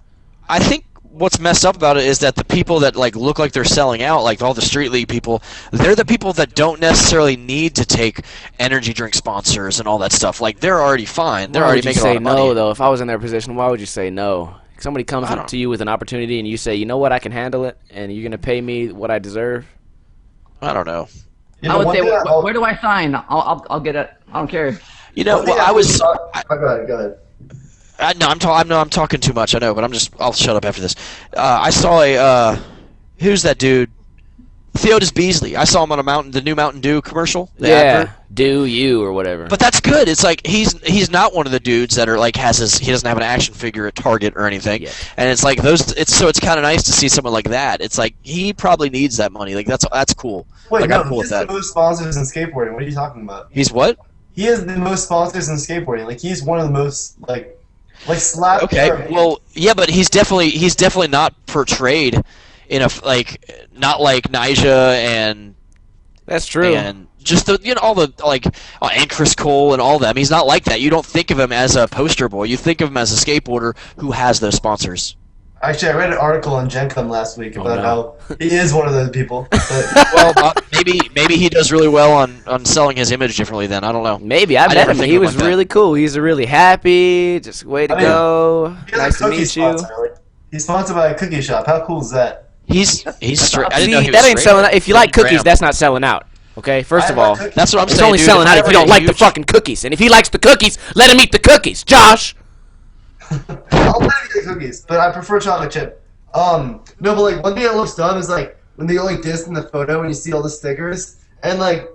I think what's messed up about it is that the people that look like they're selling out, like all the street league people, they're the people that don't necessarily need to take energy drink sponsors and all that stuff. Like they're already fine. They're Why already would you making a say lot of money. no though? If I was in their position, why would you say no? Somebody comes I up don't- to you with an opportunity and you say, you know what, I can handle it, and you're gonna pay me what I deserve. I don't know. You I know, would one say, thing I'll- where do I sign? I'll get it. I don't care. Well, one thing I was. Oh, go ahead. No, I'm talking too much. I know, but I'll shut up after this. I saw who's that dude? Theodis Beasley. I saw him on the new Mountain Dew commercial. The Yeah, advert. do you or whatever. But that's good. It's like he's not one of the dudes that are like he doesn't have an action figure at Target or anything. Yeah. And it's like it's kind of nice to see someone like that. It's like he probably needs that money. Like that's cool. Wait, like, no, I'm cool he with has that. the most sponsors in skateboarding. What are you talking about? He's what? He has the most sponsors in skateboarding. Like he's one of the most like slap. Okay. Well, yeah, but he's definitely not portrayed in not like Nyjah and That's true. and just all the and Chris Cole and all them. He's not like that. You don't think of him as a poster boy. You think of him as a skateboarder who has those sponsors. Actually, I read an article on Gen Con last week about no. how he is one of those people. But Well, maybe he does really well on selling his image differently. Then I don't know. Maybe I met never him. think He of it was like that. really cool. He's really happy. Just way to I mean, go. he has Nice a to cookie meet you. sponsor. Like, he's sponsored by a cookie shop. How cool is that? He's straight. I didn't See, know he was that ain't straight. selling out. If you like cookies, Graham. that's not selling out. Okay, first I of like all, cookies. That's what I'm it's saying. only dude. selling If out I if you ever don't get like the huge- fucking cookies. And if he likes the cookies, let him eat the cookies. Josh. I'll let you get cookies, but I prefer chocolate chip. No, but like one thing that looks dumb is like when they go like this in the photo when you see all the stickers, and like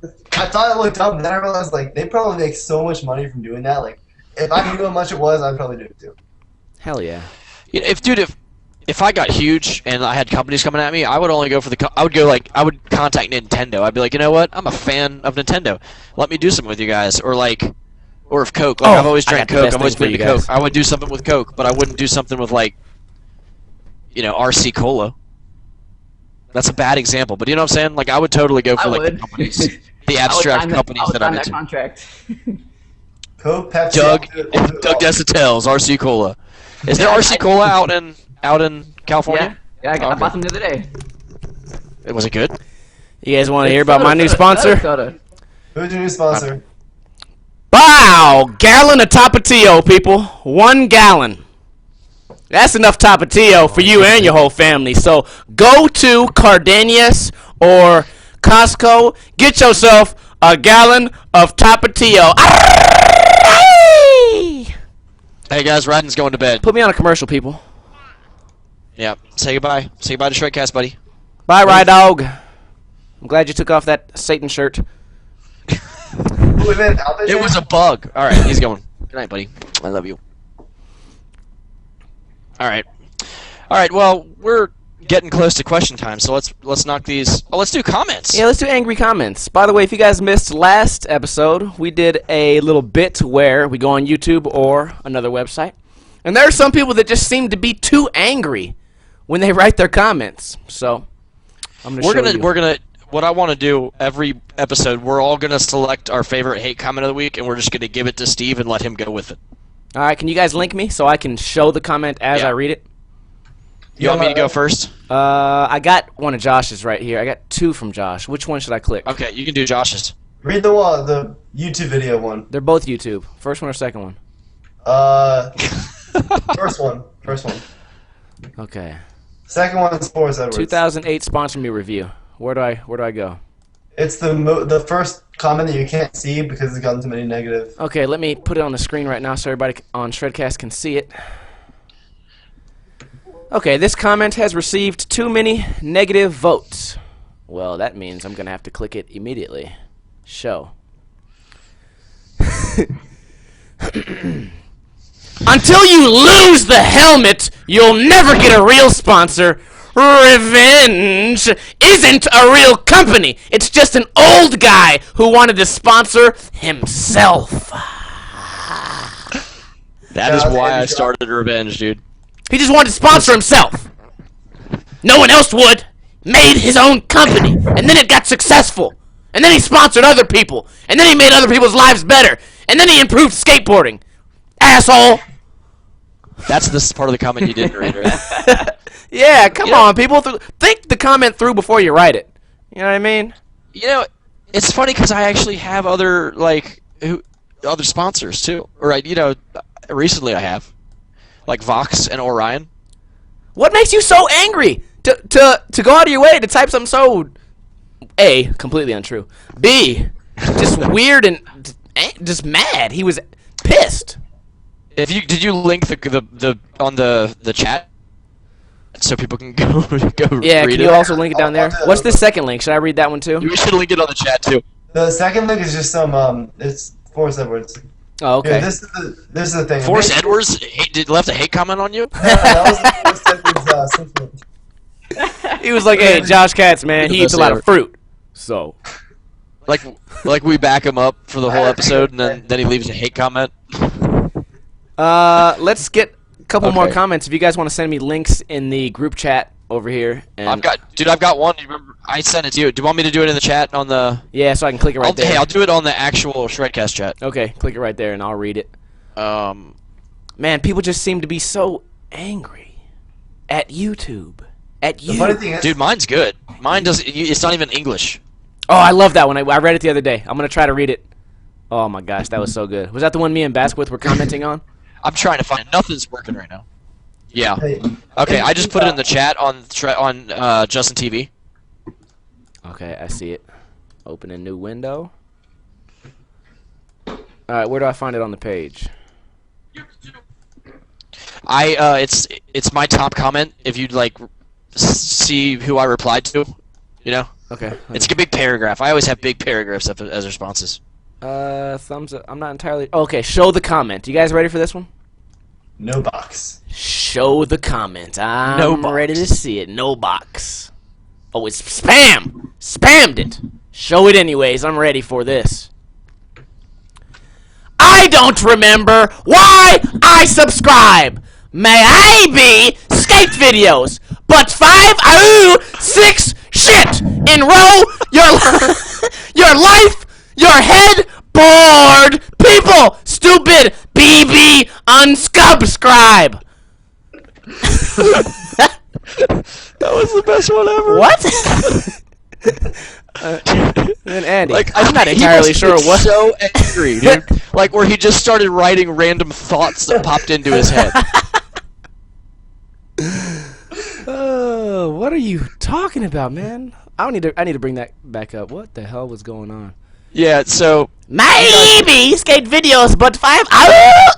I thought it looked dumb, and then I realized like they probably make so much money from doing that. Like if I knew how much it was, I'd probably do it too. Hell yeah. You know, if I got huge and I had companies coming at me, I would only go for I would contact Nintendo. I'd be like, you know what? I'm a fan of Nintendo. Let me do something with you guys, or if Coke. Like, Oh, I've always I drank got the Coke. best I've always thing for been you to Coke. guys. I would do something with Coke, but I wouldn't do something with RC Cola. That's a bad example, but you know what I'm saying? Like I would totally go for I like the would. companies, the I would abstract sign companies I would that I'm sign that into. contract. Coke, Pepsi, Doug I'll do it all. Desautel's RC Cola. Is there RC Cola out in California? Yeah, I Okay. bought them the other day. Was it good? You guys want to hear about my new sponsor? Soda. Who's your new sponsor? Wow, gallon of Tapatio, people. 1 gallon. That's enough Tapatio for you and your whole family. So go to Cardenas or Costco. Get yourself a gallon of Tapatio. Hey guys, Ryden's going to bed. Put me on a commercial, people. Yeah. Say goodbye. Say goodbye to Shredcast, buddy. Bye, Rye Dog. I'm glad you took off that Satan shirt. Wait, man, Alpha It Jam? was a bug. All right, he's going. Good night, buddy. I love you. All right. All right. Well, we're getting close to question time, so let's knock these. Oh, let's do comments. Yeah, let's do angry comments. By the way, if you guys missed last episode, we did a little bit where we go on YouTube or another website, and there are some people that just seem to be too angry when they write their comments. So I'm gonna show you. We're gonna. What I want to do every episode, we're all gonna select our favorite hate comment of the week, and we're just gonna give it to Steve and let him go with it. All right, can you guys link me so I can show the comment as Yeah. I read it? You want me to go first? I got one of Josh's right here. I got 2 from Josh. Which one should I click? Okay, you can do Josh's. Read the one, the YouTube video one. They're both YouTube. First one or second one? First one. First one. Okay. Second one is Forrest Edwards. 2008 sponsor me review. Where do I go? It's the first comment that you can't see because it's gotten too many negative. Okay, let me put it on the screen right now so everybody on Shredcast can see it. Okay, this comment has received too many negative votes. Well, that means I'm going to have to click it immediately. Show. Until you lose the helmet, you'll never get a real sponsor. Revenge isn't a real company. It's just an old guy who wanted to sponsor himself. That is Yeah, why I Andy, started Revenge, dude. He just wanted to sponsor himself. No one else would. Made his own company, and then it got successful. And then he sponsored other people. And then he made other people's lives better. And then he improved skateboarding. Asshole. That's this part of the comment you didn't read, right? Yeah, come You know- on, people. Think the comment through before you write it. You know what I mean? You know, it's funny because I actually have other other sponsors too. Or recently I have, like Vox and Orion. What makes you so angry to go out of your way to type something so A, completely untrue, B, just weird and just mad? He was pissed. Did you link the on the chat? so people can go Yeah, read can it. you also link it down there? I'll do it. What's the second link? Should I read that one too? We should link it on the chat too. The second link is just some it's Forrest Edwards. Oh, okay. Here, this is the thing. Forrest Edwards left a hate comment on you. That was the Forrest Edwards sentiment. He was like, "Hey, Josh Katz, man, he eats a lot of fruit." So, Like we back him up for the whole episode, and then he leaves a hate comment. let's get a couple more Okay. comments. If you guys want to send me links in the group chat over here, and I've got one. You remember? I sent it to you. Do you want me to do it in the chat on the? yeah, so I can click it right there. Hey, I'll do it on the actual Shredcast chat. Okay, click it right there, and I'll read it. Um, Man, people just seem to be so angry at YouTube. At The you. funny thing is, dude, mine's good. Mine does. It's not even English. Oh, I love that one. I read it the other day. I'm gonna try to read it. Oh my gosh, that was so good. Was that the one me and Basquith were commenting on? I'm trying to find. Nothing's working right now. Yeah. hey, Okay, I just put it in the chat on Justin TV. Okay, I see it. Open a new window. All right, where do I find it on the page? It's my top comment. If you'd like see who I replied to, you know, Okay. it's like a big paragraph. I always have big paragraphs as responses. Thumbs up. I'm not entirely. Okay, show the comment. You guys ready for this one? no box. Show the comment. I'm No box. ready to see it. No box. Oh, it's spam. Spammed it. Show it anyways. I'm ready for this. I don't remember why I subscribe. May I be skate videos, but 6 shit in row. Your life, your head, bored people, stupid. BB unsubscribe. That was the best one ever. What? Then Andy, Like I'm not he entirely must sure be what. So angry, dude. Like where he just started writing random thoughts that popped into his head. Oh, what are you talking about, man? I need to bring that back up. What the hell was going on? Yeah. So Maybe skate videos, but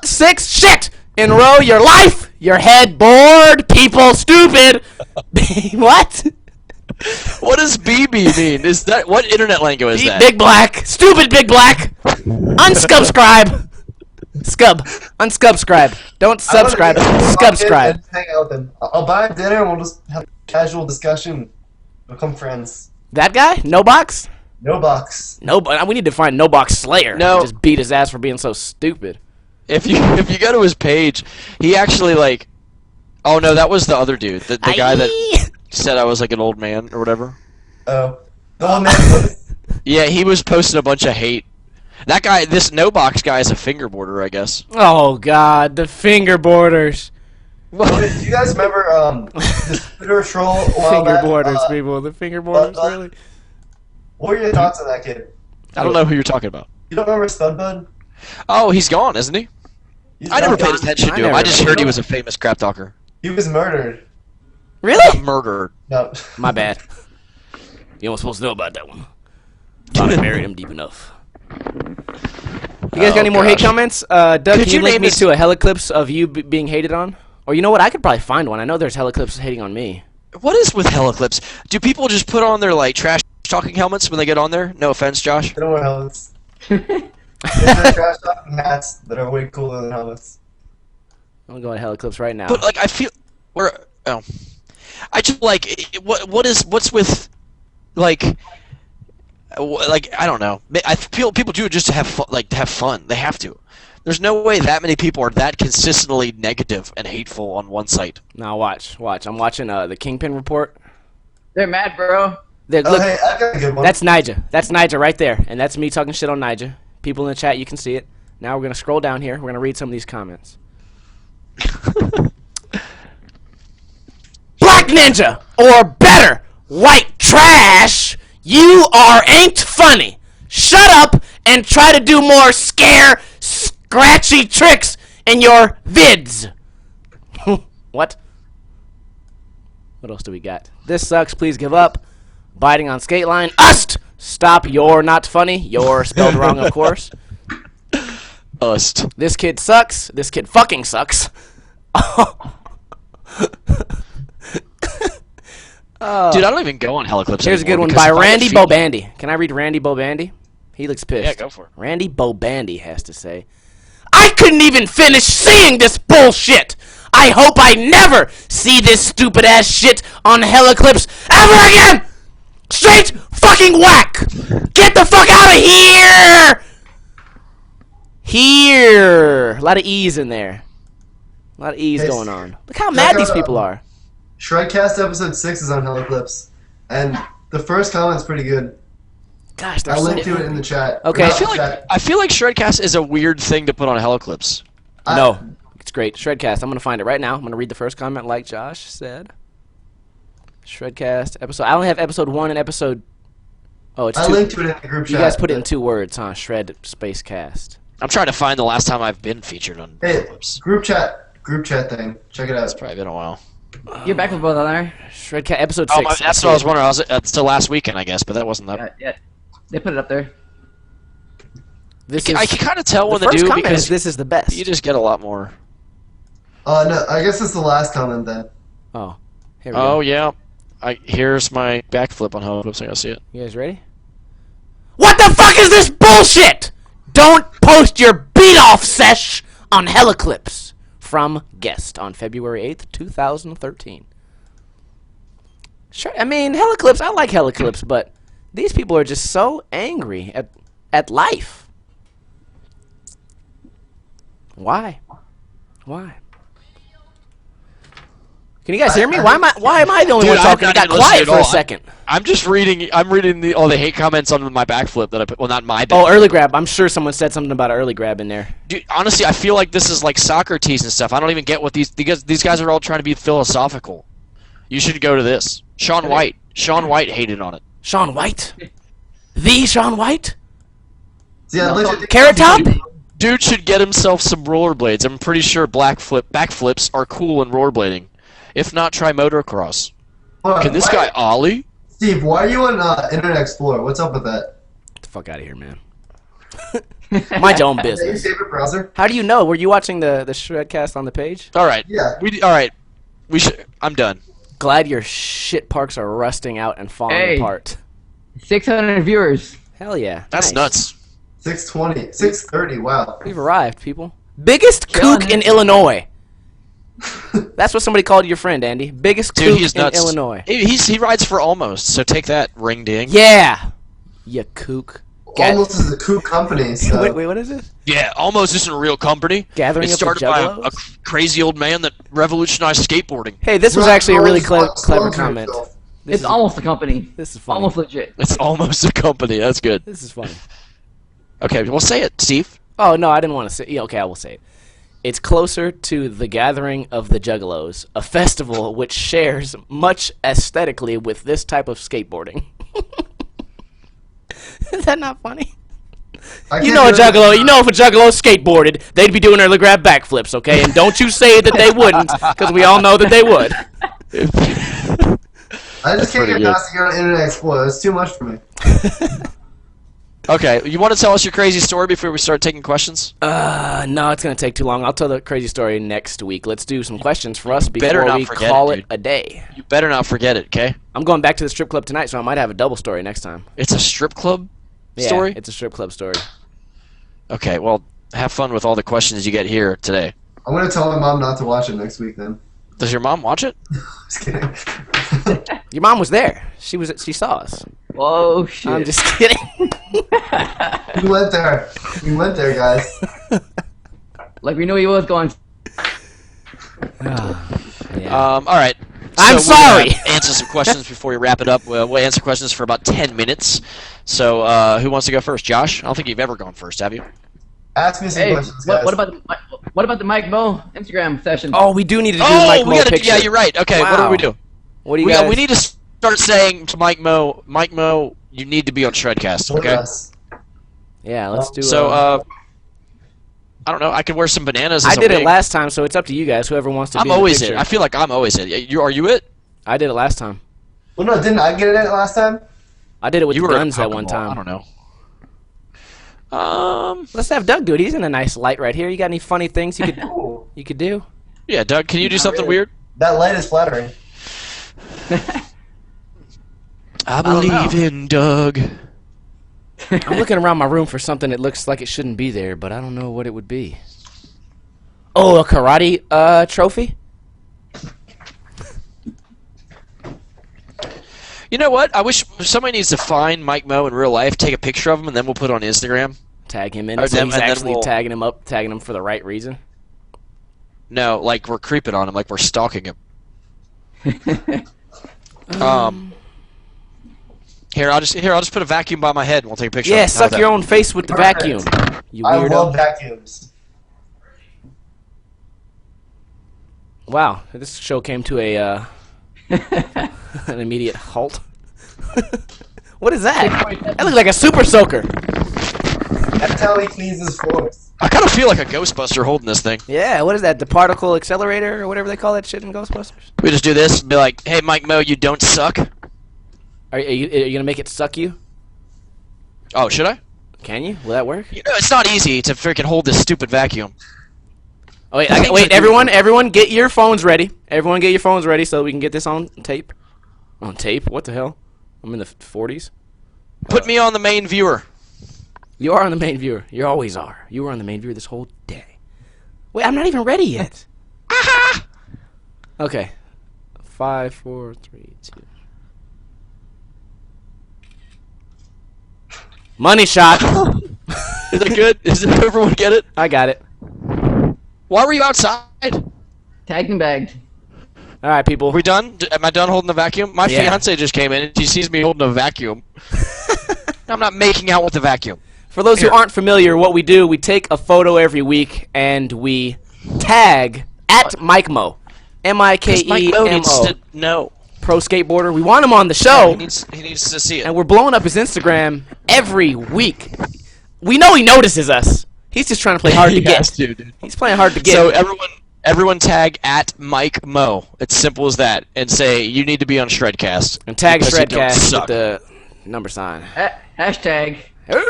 6 shit in row. Your life, your head, bored people, stupid. What? what does BB mean? Is that what internet lingo is that? Big black, stupid big black. Unsubscribe. Unsubscribe. Don't subscribe. Subscribe. And hang out with him. I'll buy him dinner and we'll just have a casual discussion. Become friends. That guy? No box? No box. No, but we need to find No Box Slayer. No. Just beat his ass for being so stupid. If you go to his page, he actually like. Oh no, that was the other dude, the guy that said I was like an old man or whatever. Oh. The old man. Yeah, he was posting a bunch of hate. That guy, this no box guy, is a fingerboarder, I guess. Oh God, the fingerboarders. Do you guys remember this Twitter troll a while back? Fingerboarders, people. The fingerboarders, really? What were your thoughts on that kid? I don't know who you're talking about. You don't remember Spudbud? Oh, he's gone, isn't he? He's I never gone. paid attention I to him. never I just remember. heard he was a famous crap talker. He was murdered. Really? Murdered. No. My bad. You weren't supposed to know about that one. Thought I buried him deep enough. You guys got any more hate gosh. comments? Doug, Could can you you link name me us- to a heliclips of you being hated on? Or you know what? I could probably find one. I know there's heliclips hating on me. What is with heliclips? Do people just put on their like trash talking helmets when they get on there? No offense, Josh. They don't wear helmets. There's trash talking hats that are way cooler than helmets. I'm going to heliclips right now. But like I feel I just like what's with like I don't know. I feel people do it just to have fun, to have fun. They have to. There's no way that many people are that consistently negative and hateful on one site. Now watch. I'm watching the Kingpin report. They're mad, bro. Look, Oh, hey, I got a good one. that's Nija. That's Nija right there. And that's me talking shit on Nija. People in the chat, you can see it. Now we're going to scroll down here. We're going to read some of these comments. Black Ninja, or better, white trash, you ain't funny. Shut up and try to do more scratchy tricks in your vids. What? What else do we got? This sucks, please give up. Biting on skate line. Ust! Stop, you're not funny. You're spelled wrong, of course. Ust. This kid sucks. This kid fucking sucks. Dude, I don't even go on Heliclips Here's a good anymore one because by if I get Randy feedback- Bobandy. Can I read Randy Bobandy? He looks pissed. Yeah, go for it. Randy Bobandy has to say, I couldn't even finish seeing this bullshit. I hope I never see this stupid ass shit on Heliclips ever again. Straight fucking whack. Get the fuck out of here. Here. A lot of E's in there. A lot of E's Hey, going on. Look how mad these people are. Shredcast episode 6 is on Heliclips, and the first comment's pretty good. Gosh, they're I so linked to it in the chat. Okay. Not I feel like chat. Shredcast is a weird thing to put on Heliclips. No, it's great. Shredcast. I'm going to find it right now. I'm going to read the first comment like Josh said. Shredcast episode. I only have episode 1 and episode... Oh, it's I 2. linked to it in the group chat. You guys put it in 2 words, huh? Shred space cast. I'm trying to find the last time I've been featured on Hey, Heliclips. group chat thing. Check it out. It's probably been a while. You're back with both on there. Shredcast episode Oh, 6. that's what I was wondering. It's still last weekend, I guess, but that wasn't that. Yeah. They put it up there. This is I can kind of tell the when they first do comment because is this is the best. you just get a lot more. No, I guess it's the last comment then. Oh, here we Oh go. yeah, here's my backflip on Heliclips. I gotta see it. You guys ready? What the fuck is this bullshit? Don't post your beat-off sesh on Heliclips. From guest on February 8th, 2013. Sure, I mean, Heliclips, I like Heliclips, but these people are just so angry at life. Why? Why? Can you guys hear me? Why am I the only Dude, one talking? I'm It not got even quiet listening for at a all. second. I'm just reading. I'm reading all the hate comments on my backflip that I put. Well, not my. Oh, Backflip. early grab. I'm sure someone said something about early grab in there. Dude, honestly, I feel like this is like Socrates and stuff. I don't even get what these guys are all trying to be philosophical. You should go to this. Sean White. Sean White hated on it. Sean White? The Sean White? See, I legit- Carrot Top? Dude should get himself some rollerblades. I'm pretty sure backflips are cool in rollerblading. If not, try motocross. Hold on, Can this why- guy ollie? Steve, why are you on Internet Explorer? What's up with that? Get the fuck out of here, man. Mind your own Is that your business. favorite browser? How do you know? Were you watching the Shredcast on the page? All right. Yeah. All right. We should. I'm done. Glad your shit parks are rusting out and falling Hey. apart. 600 viewers. Hell yeah. That's Nice. nuts. 620, 630. Wow. We've arrived, people. Biggest Killing kook in it. Illinois. That's what somebody called your friend, Andy. Biggest Dude, kook he's in nuts. Illinois. He rides for almost. So take that, ring ding. Yeah. You kook. Almost is a kook company. So. Wait, what is it? Yeah, almost isn't a real company. Gathering It up the started by a juggalos? crazy old man that revolutionized skateboarding. Hey, this was Rock actually a really clever sponsor comment. yourself. This It's is, almost a company. this is funny. Almost legit. It's almost a company. That's good. This is funny. Okay, well, say it, Steve. Oh, no, I didn't want to say. Yeah, okay, I will say it. It's closer to the Gathering of the Juggalos, a festival which shares much aesthetically with this type of skateboarding. Is that not funny? I You can't know a do it. juggalo. You know if a juggalo skateboarded, they'd be doing early grab backflips, okay? And don't you say that they wouldn't, because we all know that they would. I just can't pretty get good. past to go on Internet Explorer. It's too much for me. Okay, you want to tell us your crazy story before we start taking questions? No, it's gonna take too long. I'll tell the crazy story next week. Let's do some questions for us better before not we forget call it, it dude. a day. You better not forget it, okay? I'm going back to the strip club tonight, so I might have a double story next time. It's a strip club Yeah, story? it's a strip club story. Okay, well, have fun with all the questions you get here today. I'm gonna tell my mom not to watch it next week. Then. Does your mom watch it? Just kidding. Your mom was there. She saw us. Whoa, shit. I'm just kidding. we went there. We went there, guys. Like we knew he was going. Yeah. All right. I'm So we're gonna sorry. answer some questions before we wrap it up. We'll answer questions for about 10 minutes. So who wants to go first? Josh? I don't think you've ever gone first, have you? Ask me some Hey, questions, guys. what about the Mike Mo Instagram session? Oh, we do need to do the Oh, Mike we Mo gotta. picture. Yeah, you're right. Okay, what do Wow. we do? What do you We, guys? we need to start saying to Mike Mo, you need to be on Shredcast. Join Okay. us. Yeah, let's do. So I don't know. I could wear some bananas. I As a did it wig. last time, so it's up to you guys. Whoever wants to. I'm be in the always picture. it. I feel like I'm always it. Are you it? I did it last time. Well, no, didn't I get it last time? I did it with You the were guns at that one Pokeball. time. I don't know. Let's have Doug do it. He's in a nice light right here. You got any funny things you could Ooh, you could do? Yeah, Doug, can you do something really. weird? that light is flattering. I don't know. believe in Doug. I'm looking around my room for something that looks like it shouldn't be there, but I don't know what it would be. Oh, a karate trophy? You know what? I wish somebody needs to find Mike Moe in real life, take a picture of him, and then we'll put it on Instagram. Tag him in. Or So them- he's and then actually we'll- tagging him for the right reason. No, like we're creeping on him, like we're stalking him. Here, I'll just put a vacuum by my head and we'll take a picture. Yeah, of it. How's suck that? your own face with the Perfect. vacuum. You I weirdo. love vacuums. Wow, this show came to a an immediate halt. What is that? That looks like a super soaker. That's how he cleans his floors. I kind of feel like a Ghostbuster holding this thing. Yeah, what is that? The particle accelerator or whatever they call that shit in Ghostbusters? We just do this and be like, "Hey, Mike Moe, you don't suck." Are you gonna make it suck you? Oh, should I? Can you? Will that work? You know, it's not easy to freaking hold this stupid vacuum. Oh wait, The things wait! are Everyone, get your phones ready. Everyone, get your phones ready so we can get this on tape. On tape? What the hell? I'm in the 40s. Put me on the main viewer. You are on the main viewer. You always are. You were on the main viewer this whole day. Wait, I'm not even ready yet. Okay. 5, 4, 3, 2. Money shot. Is it good? Does everyone get it? I got it. Why were you outside? Tagged and bagged. All right, people. Are we done? Am I done holding the vacuum? My Yeah. fiance just came in and she sees me holding a vacuum. I'm not making out with the vacuum. For those who aren't familiar, what we do, we take a photo every week and we tag at Mike Moe. Mike Moe needs MikeMo. to know. Pro skateboarder. We want him on the He show, needs to see it. and we're blowing up his Instagram every week. We know he notices us. He's just trying to play hard to He get. has to, dude. He's playing hard to get. So everyone tag at Mike Moe. It's simple as that. And say you need to be on Shredcast. and tag because you don't Shredcast with suck. the number sign. Hashtag.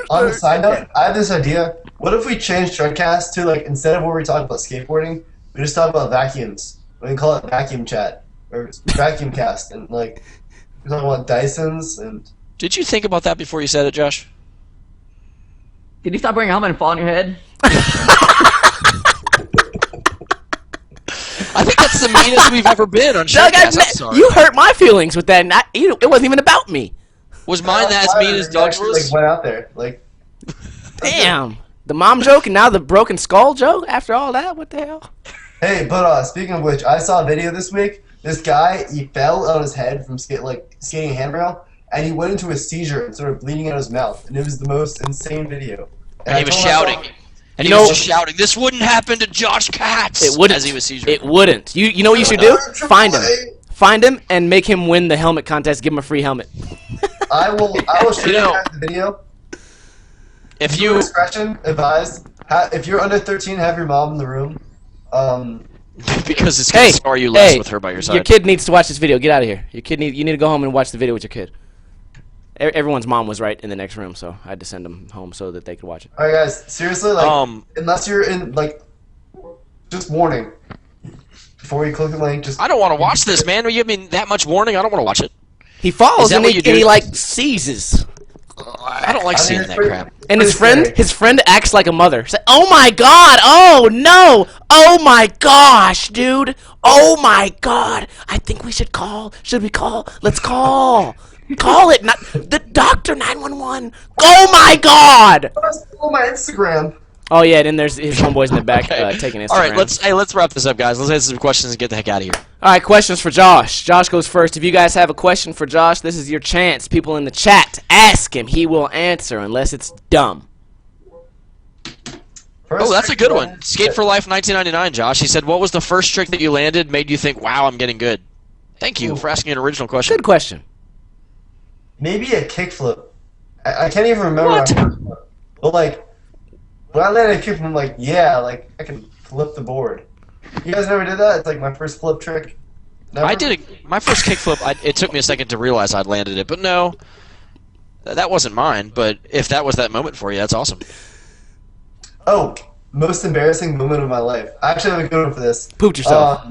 On the side note, I have this idea. What if we change Shredcast to, like, instead of where we talk about skateboarding, we just talk about vacuums. We can call it Vacuum Chat or Vacuum Cast, and, like, we talk about Dysons and. Did you think about that before you said it, Josh? Did you stop wearing a helmet and fall on your head? I think that's the meanest we've ever been on Doug, Shredcast. I'm sorry. you hurt my feelings with that. It wasn't even about me. Was mine as mean as Doug's actually, was? like, went out there, like. Damn. The mom joke and now the broken skull joke after all that? What the hell? Hey, but speaking of which, I saw a video this week. This guy, he fell on his head from skating a handrail, and he went into a seizure and started bleeding out his mouth, and it was the most insane video. And he was shouting. And he You know- was just shouting, "This wouldn't happen to Josh Katz!" It wouldn't. As he was seizure. It wouldn't. You know what you should do? Find him. Find him and make him win the helmet contest. Give him a free helmet. I will show you You know- guys the video. If Your you discretion advised. If you're under 13, have your mom in the room. because it's gonna scar you less with her by your side. Your kid needs to watch this video. Get out of here. You need to go home and watch the video with your kid. Everyone's mom was right in the next room, so I had to send them home so that they could watch it. All right, guys. Seriously, like, unless you're in, like, just warning. Before you click the link, just. I don't want to watch this, man. You give me that much warning. I don't want to watch it. He falls Is that and what he, you do? and he like seizes. I don't like seeing that crap. And his Pretty friend acts like a mother. Say, "Oh my god! Oh no! Oh my gosh, dude! Oh my god! I think we should call. Should we call? Let's call. Call it. Not the doctor. 911. Oh my god! Oh, my Instagram. Oh yeah. Then there's his homeboys in the back taking Instagram. All right, let's wrap this up, guys. Let's answer some questions and get the heck out of here. All right, questions for Josh. Josh goes first. If you guys have a question for Josh, this is your chance. People in the chat, ask him. He will answer unless it's dumb. First Oh, that's a trick good was- one. Skate for Life 1999, Josh. He said, "What was the first trick that you landed made you think, wow, I'm getting good?" Thank you for asking an original question. Good question. Maybe a kickflip. I can't even remember. What? my first flip. But, like, when I landed a kickflip, I'm like, yeah, like, I can flip the board. You guys never did that? It's like my first flip trick. Never? I did my first kickflip. It took me a second to realize I'd landed it, but no, that wasn't mine. But if that was that moment for you, that's awesome. Oh, most embarrassing moment of my life. I actually have a good one for this. Pooped yourself.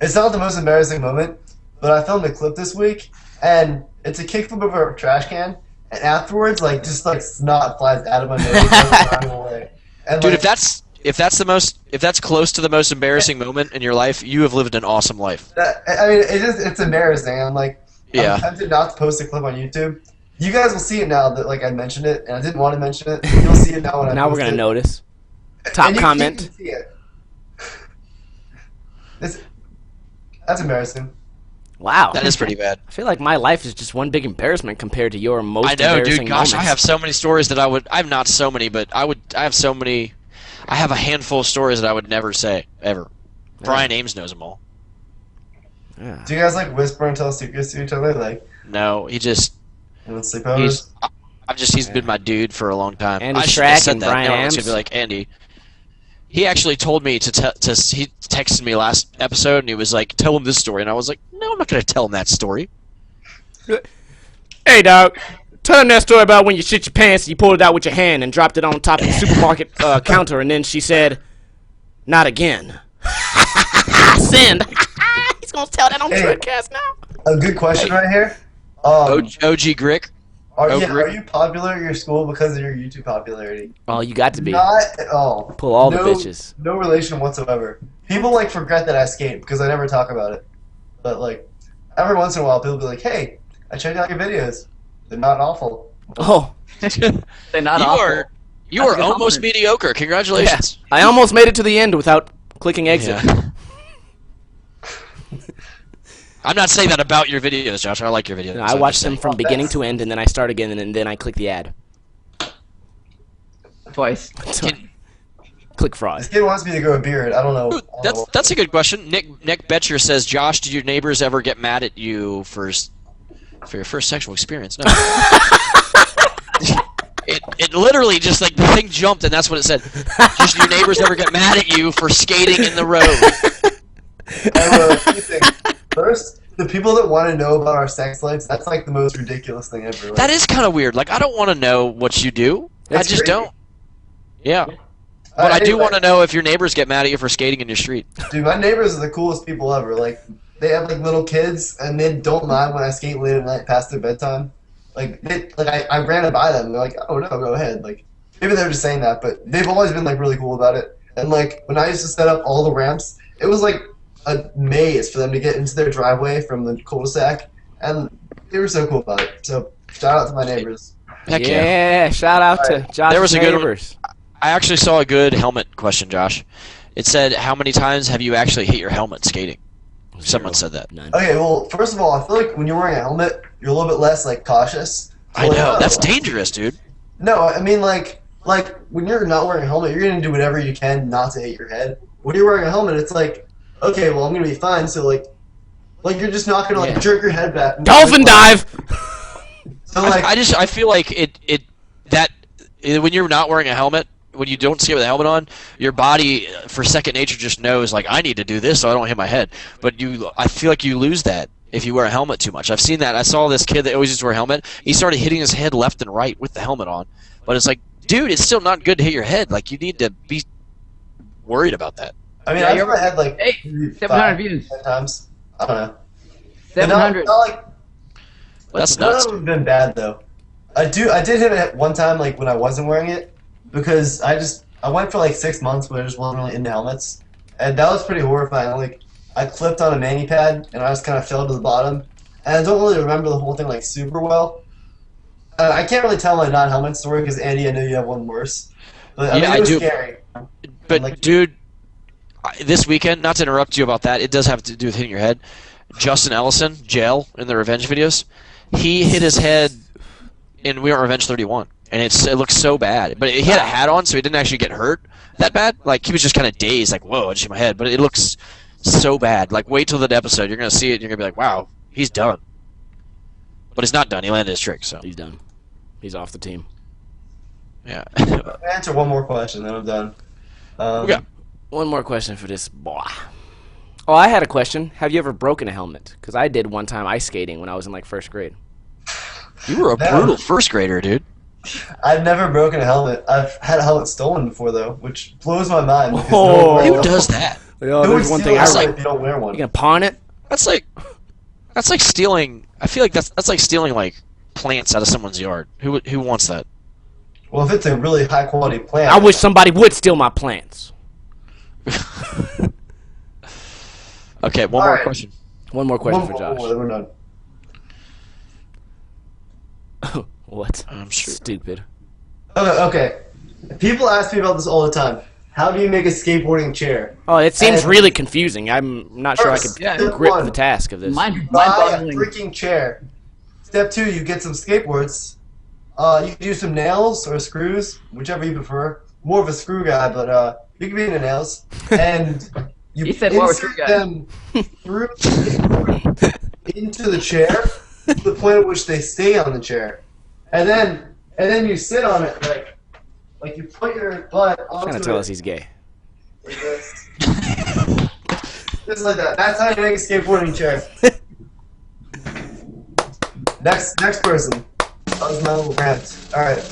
It's not the most embarrassing moment, but I filmed a clip this week, and it's a kickflip over a trash can, and afterwards, like just like snot flies out of my nose and goes running away. And, Dude, like, if that's close to the most embarrassing moment in your life, you have lived an awesome life. I mean, it's embarrassing. I'm like, Yeah. I'm tempted not to post a clip on YouTube. You guys will see it now that like I mentioned it, and I didn't want to mention it. You'll see it now when I Now post we're gonna it. notice. Top And you comment. can see it. That's embarrassing. Wow. That is pretty bad. I feel like my life is just one big embarrassment compared to your most I know, embarrassing dude. Gosh, moments. I have so many stories that I have not so many, but I have so many. I have a handful of stories that I would never say ever. Brian Ames knows them all. Yeah. Do you guys like whisper and tell secrets to each other, like No, he just in the sleepovers? he's been my dude for a long time. Andy I should have Strack said and that. Brian Now it's Ames? gonna be like Andy. He actually told me he texted me last episode and he was like, "Tell him this story," and I was like, "No, I'm not gonna tell him that story." Hey, dog. Tell him that story about when you shit your pants and you pulled it out with your hand and dropped it on top of the supermarket counter, and then she said, "Not again." Send. He's gonna tell that on the Hey. podcast now. A good question right here. OG Grick. Are Rick. you popular at your school because of your YouTube popularity? Oh, you got to be. Not at all. Pull all the No- bitches. No relation whatsoever. People like forget that I skate because I never talk about it. But like every once in a while, people be like, "Hey, I checked out your videos. They're not awful." Oh, They're not You awful. are That's a good almost compliment. mediocre. Congratulations. I almost made it to the end without clicking exit. Yeah. I'm not saying that about your videos, Josh. I like your videos. I I'm watched just them saying. from beginning to end, and then I start again, and then I click the ad. Twice. Click fraud. This kid wants me to grow a beard. I don't know. Ooh, that's a good question. Nick Betcher says, Josh, did your neighbors ever get mad at you for your first sexual experience? No. It literally just like the thing jumped and that's what it said. Just your neighbors ever get mad at you for skating in the road? I wrote two things. First, the people that want to know about our sex lives, that's like the most ridiculous thing ever. Like, That is kind of weird. Like I don't want to know what you do. I It's just crazy. don't. Yeah. But I do anyway, want to know if your neighbors get mad at you for skating in your street. Dude, my neighbors are the coolest people ever. Like, they have like little kids, and they don't mind when I skate late at night past their bedtime. Like, I ran it by them. They're like, "Oh no, go ahead." Like, maybe they're just saying that, but they've always been like really cool about it. And like, when I used to set up all the ramps, it was like a maze for them to get into their driveway from the cul-de-sac, and they were so cool about it. So, shout out to my neighbors. Heck yeah. Yeah, shout out to Josh's There was a good one. neighbors. I actually saw a good helmet question, Josh. It said, how many times have you actually hit your helmet skating? Someone said that. None. Okay, well, first of all, I feel like when you're wearing a helmet, you're a little bit less like cautious. I Like, know. oh, That's dangerous, dude. No, I mean like when you're not wearing a helmet, you're gonna do whatever you can not to hit your head. When you're wearing a helmet, it's like, okay, well I'm gonna be fine. So like you're just not gonna like Yeah. jerk your head back. Dolphin dive! So like, I feel like when you're not wearing a helmet, when you don't skate with a helmet on, your body, for second nature, just knows like I need to do this so I don't hit my head. But I feel like you lose that if you wear a helmet too much. I've seen that. I saw this kid that always used to wear a helmet. He started hitting his head left and right with the helmet on. But it's like, dude, it's still not good to hit your head. Like you need to be worried about that. I mean, Yeah, I've you're- hit my head like Hey, 5, 700 views. 10 times. I don't know. 700. Not like That's none nuts. of them have been bad though. I did hit it one time like when I wasn't wearing it because I went for like 6 months when I just wasn't really into helmets, and that was pretty horrifying. Like I clipped on a mani pad and I just kind of fell to the bottom, and I don't really remember the whole thing like super well. I can't really tell my non-helmet story because Andy, I know you have one worse. But I Yeah, mean, I it was do. scary. But Like- dude, this weekend, not to interrupt you about that, it does have to do with hitting your head. Justin Ellison, jail in the Revenge videos, he hit his head in We Are Revenge 31, and it looks so bad. But he had a hat on, so he didn't actually get hurt that bad. Like he was just kind of dazed, like whoa, I just hit my head. But it looks so bad. Like wait till that episode, you're gonna see it, and you're gonna be like, wow, he's done. But he's not done. He landed his trick, so He's done. He's off the team. yeah. I'll answer one more question, then I'm done. Okay. One more question for this boy. Oh, I had a question. Have you ever broken a helmet? Because I did one time ice skating when I was in like first grade. You were a No. brutal first grader, dude. I've never broken a helmet. I've had a helmet stolen before though, which blows my mind. because Oh. no one Who will- does that? Oh, Who would there's one steal thing a I helmet like- if you don't wear one? You gonna pawn it? That's like stealing I feel like that's like stealing like plants out of someone's yard. Who wants that? Well, if it's a really high quality plant. I wish somebody would steal my plants. Okay, one All more right. question. One more question for Josh. We're done. What? I'm sure. Stupid. Okay. People ask me about this all the time. How do you make a skateboarding chair? Oh, it seems And- really confusing. I'm not sure I could Yeah, Step grip one, the task of this. Mind buy a boggling. freaking chair. Step 2, you get some skateboards. You can use some nails or screws, whichever you prefer. More of a screw guy, but you can be into nails. And you He said more of a screw insert guy. them through the skateboard into the chair to the point at which they stay on the chair. And then you sit on it like you put your butt onto Trying to it. tell us he's gay. Like this. Just like that. That's how you make a skateboarding chair. Next person. That was my little rant. Alright.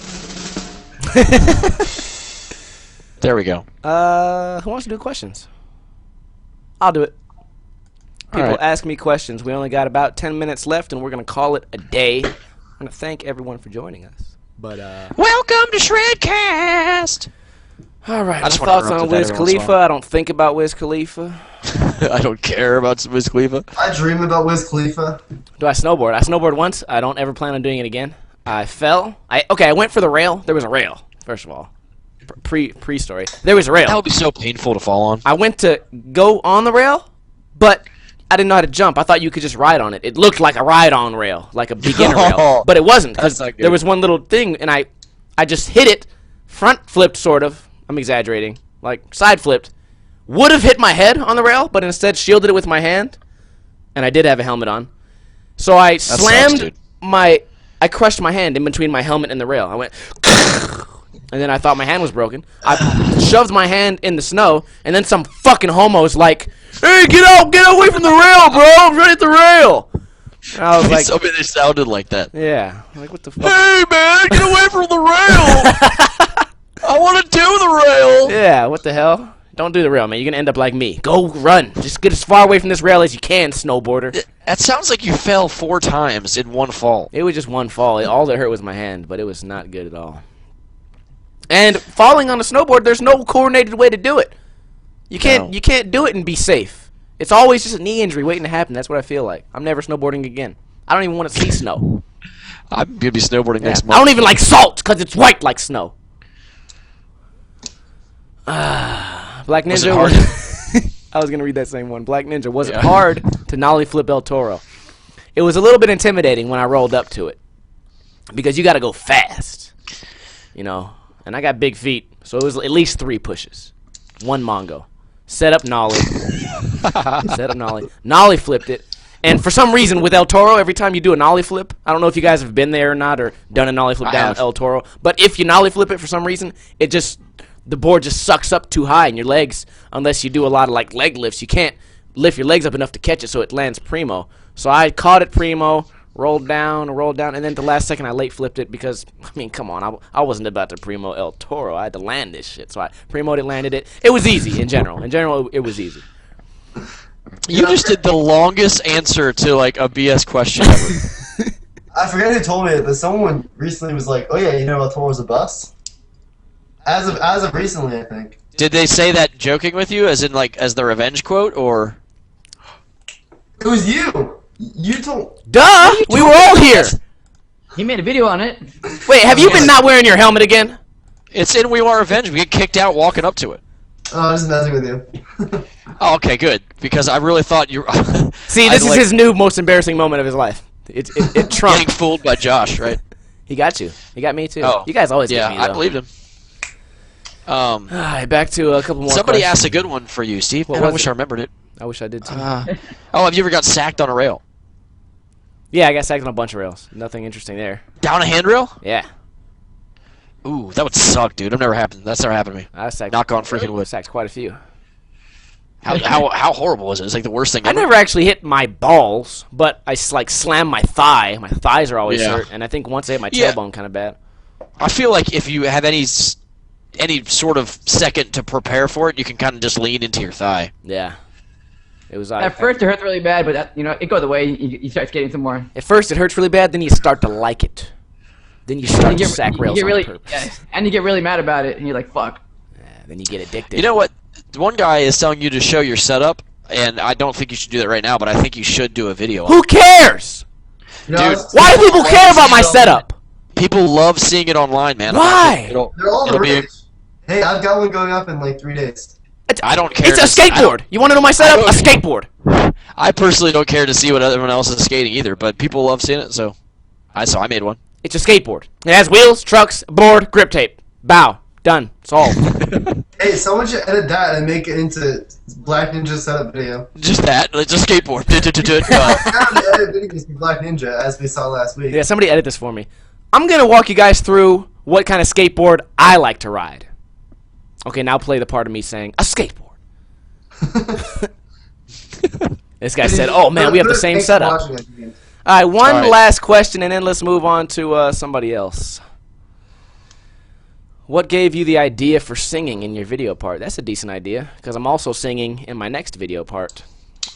There we go. Who wants to do questions? I'll do it. People Alright. ask me questions. We only got about 10 minutes left, and we're gonna call it a day. I'm gonna thank everyone for joining us. But Welcome to Shredcast. all right. I just My wanna thoughts on interrupt that Wiz every once in a Khalifa. I don't think about Wiz Khalifa. I don't care about Wiz Khalifa. I dream about Wiz Khalifa. Do I snowboard? I snowboard once. I don't ever plan on doing it again. I fell. I went for the rail. There was a rail. First of all, pre-story. There was a rail. That would be so painful to fall on. I went to go on the rail, but I didn't know how to jump. I thought you could just ride on it. It looked like a ride-on rail, like a beginner rail, but it wasn't because That's not good. there was one little thing, and I just hit it, front flipped sort of. I'm exaggerating, like side flipped. Would have hit my head on the rail, but instead shielded it with my hand, and I did have a helmet on. So I sucks, slammed dude. I crushed my hand in between my helmet and the rail. I went, and then I thought my hand was broken. I shoved my hand in the snow, and then some fucking homo's like, "Hey, get away from the rail, bro! I'm trying to hit the rail." And I was like, So many sounded like that. "Yeah, like what the fuck?" Hey man, get away from the rail! I want to do the rail. Yeah, what the hell? Don't do the rail, man. You're gonna end up like me. Go run. Just get as far away from this rail as you can, snowboarder. That sounds like you fell 4 times in one fall. It was just one fall. All that hurt was my hand, but it was not good at all. And falling on a snowboard, there's no coordinated way to do it. You can't do it and be safe. It's always just a knee injury waiting to happen. That's what I feel like. I'm never snowboarding again. I don't even want to see snow. I'm gonna be snowboarding next I month. don't even like salt because it's white like snow. Black Was it Ninja hard? I was gonna read that same one. Black Ninja. Was it Yeah. hard to nollie flip El Toro? It was a little bit intimidating when I rolled up to it because you got to go fast, you know. And I got big feet, so it was at least 3 pushes, 1 Mongo, set up nollie, set up nollie, nollie flipped it. And for some reason, with El Toro, every time you do a nollie flip, I don't know if you guys have been there or not, or done a nollie flip I down have. El Toro, but if you nollie flip it for some reason, the board just sucks up too high, and your legs, unless you do a lot of like leg lifts, you can't lift your legs up enough to catch it, so it lands primo. So I caught it primo, rolled down, and then at the last second I late flipped it because, I mean, come on, I wasn't about to primo El Toro. I had to land this shit, so I primoed it, landed it. It was easy in general. In general, it was easy. You just did the longest answer to like a BS question ever. I forget who told me it, but someone recently was like, "Oh yeah, you know El Toro's a bust." As of recently, I think. Did they say that joking with you, as in like as the revenge quote, or? It was you. You told. Duh! We were all here! He made a video on it. Wait, have you been not wearing your helmet again? It's in We Want Revenge. We get kicked out walking up to it. Oh, I'm just messing with you. Oh, okay, good. Because I really thought you. See, this is his new most embarrassing moment of his life. It getting trumped. fooled by Josh, right? He got you. He got me too. Oh, You guys always yeah, get me, though. I believed him. Alright, back to a couple more Somebody questions. asked a good one for you, Steve. What and I was wish it? I remembered it. I wish I did too. Oh, have you ever got sacked on a rail? Yeah, I got sacked on a bunch of rails. Nothing interesting there. Down a handrail? Yeah, Ooh, that would suck, dude. That's never happened to me. I was sacked. Knock on freaking wood. Sacked quite a few. How horrible was it? It's like the worst thing I ever. never actually hit my balls, but I like slammed my thigh. My thighs are always Yeah. hurt, and I think once I hit my Yeah. tailbone kind of bad. I feel like if you have any sort of second to prepare for it, you can kind of just lean into your thigh. Yeah. It was At first, it hurts really bad, but that, it goes away. You start skating some more. At first, it hurts really bad. Then you start to like it. Then you start to sack rails you get really, on purpose. yeah, and you get really mad about it, and you're like, "Fuck." Yeah, then you get addicted. You know what? One guy is telling you to show your setup, and I don't think you should do that right now, but I think you should do a video. Who cares? Dude, why do people care about my setup? People love seeing it online, man. Why? They're all rich. Hey, I've got one going up in like 3 days. I don't care. It's a skateboard. You want to know my setup? A skateboard. I personally don't care to see what everyone else is skating either, but people love seeing it, so I made one. It's a skateboard. It has wheels, trucks, board, grip tape. Bow. Done. Solved. Hey, someone should edit that and make it into Black Ninja setup video. Just that. It's a skateboard. Edit videos for Black Ninja, as we saw last week. Yeah, somebody edit this for me. I'm going to walk you guys through what kind of skateboard I like to ride. Okay, now play the part of me saying, a skateboard. This guy said, oh man, we have the same setup. Alright, one last question and then let's move on to somebody else. What gave you the idea for singing in your video part? That's a decent idea, because I'm also singing in my next video part.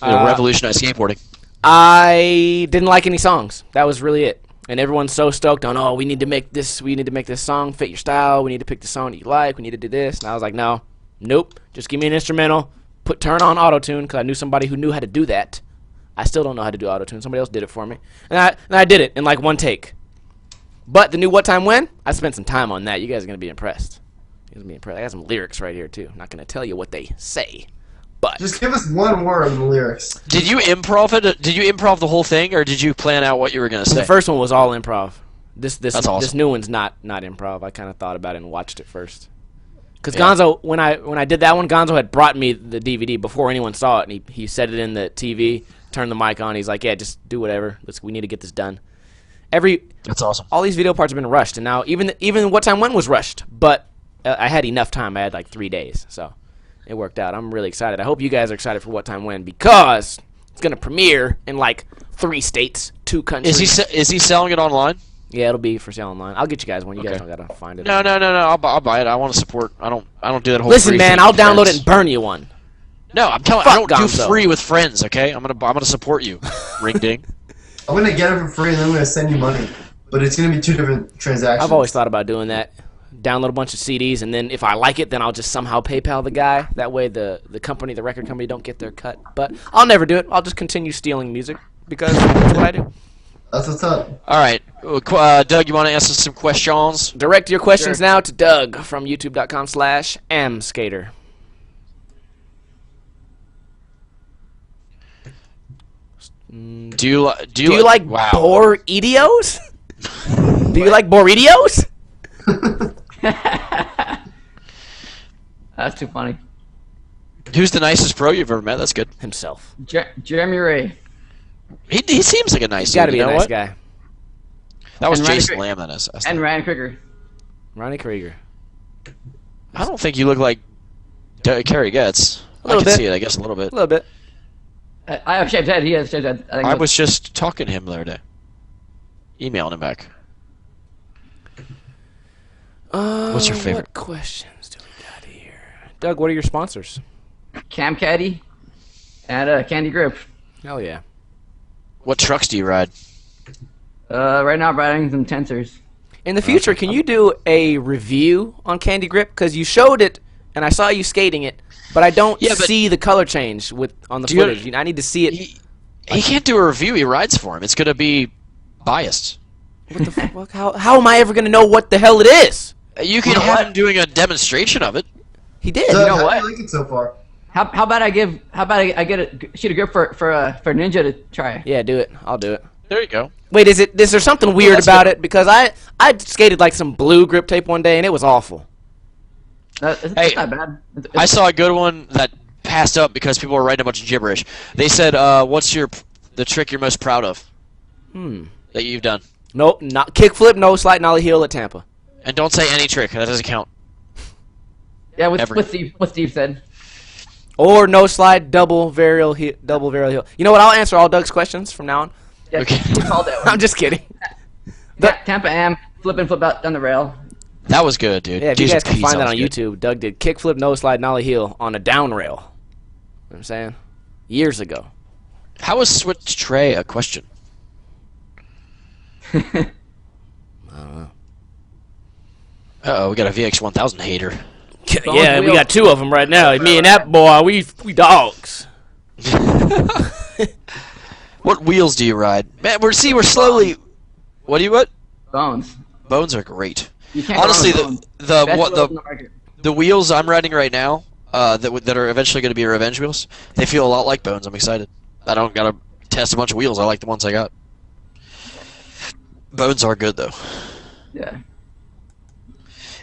Revolutionize skateboarding. I didn't like any songs. That was really it. And everyone's so stoked on, oh, we need to make this song fit your style. We need to pick the song that you like. We need to do this. And I was like, no, nope. Just give me an instrumental. Turn on auto-tune, because I knew somebody who knew how to do that. I still don't know how to do auto-tune. Somebody else did it for me. And I did it in like one take. But the new What Time When, I spent some time on that. You guys are going to be impressed. I got some lyrics right here, too. I'm not going to tell you what they say. But just give us one word in the lyrics. Did you improv it? Did you improv the whole thing, or did you plan out what you were going to say? The first one was all improv. That's awesome. This new one's not improv. I kind of thought about it and watched it first. Because Gonzo, when I did that one, Gonzo had brought me the DVD before anyone saw it, and he set it in the TV, turned the mic on. He's like, yeah, just do whatever. We need to get this done. That's awesome. All these video parts have been rushed, and now even What Time When was rushed, but I had enough time. I had like 3 days, so it worked out. I'm really excited. I hope you guys are excited for What Time When, because it's going to premiere in like 3 states, 2 countries. Is he selling it online? Yeah, it'll be for sale online. I'll get you guys one. You guys don't gotta find it. No. I'll buy it. I want to support. I don't do that whole. Listen, free man, thing I'll with download friends. it and burn you one. No, I'm telling. I don't do free with friends. Okay, I'm gonna support you. Ring ding. I'm gonna get it for free and then I'm gonna send you money, but it's gonna be 2 different transactions. I've always thought about doing that. Download a bunch of CDs, and then if I like it, then I'll just somehow PayPal the guy. That way, the record company, don't get their cut. But I'll never do it. I'll just continue stealing music because that's what I do. That's what's up. All right, Doug, you want to ask us some questions? Direct your questions now to Doug from youtube.com/amskater. Do you like Boredios? Do you like Boredios? That's too funny. Who's the nicest pro you've ever met? That's good. Himself. Jeremy Ray. He seems like a nice. He's got to be a nice what? guy. That was And Jason Ryan Lamb. That is. And Ryan Krieger. Ronnie Krieger. I don't think you look like Kerry Getz. I can see it, I guess, a little bit. A little bit. I have shaved head. He has shaved head. I was just talking to him the other day. Emailing him back. What's your favorite? What questions do we got here? Doug, what are your sponsors? Cam Caddy and Candy Grip. Hell yeah. What trucks do you ride? Right now I'm riding some Tensors. In the future, can you do a review on Candy Grip? Because you showed it, and I saw you skating it, but I don't see the color change on the footage. I need to see it. He can't do a review. He rides for him. It's going to be biased. What the fuck? How am I ever going to know what the hell it is? You can have him doing a demonstration of it. He did. So, You know how what? do you like it so far? How about I get a sheet of grip for Ninja to try? Yeah, do it. I'll do it. There you go. Wait, is there something weird that's about good. it? Because I skated like some blue grip tape one day, and it was awful. It's not bad. I saw a good one that passed up because people were writing a bunch of gibberish. They said, "What's the trick you're most proud of that you've done?" Nope, not kickflip, no slide, nollie heel at Tampa. And don't say any trick. That doesn't count. Yeah, what Steve said. Or no slide, double varial heel. You know what? I'll answer all Doug's questions from now on. Yeah, Okay. he called that one. I'm just kidding. Tampa Am, flip and flip out down the rail. That was good, dude. Yeah, if you Jesus guys can Peace, find that on was good. YouTube, Doug did kickflip, no slide, nollie heel on a down rail. You know what I'm saying? years ago. How is Switch Tray a question? I don't know. Uh-oh, we got a VX1000 hater. Yeah, we got two of them right now. Me and that boy, we dogs. What wheels do you ride? Man, we're slowly... What do you what? Bones. Bones are great. You can't Honestly, go wrong with bones. the wheels I'm riding right now, that are eventually going to be revenge wheels, they feel a lot like Bones. I'm excited. I don't gotta test a bunch of wheels. I like the ones I got. Bones are good though. Yeah.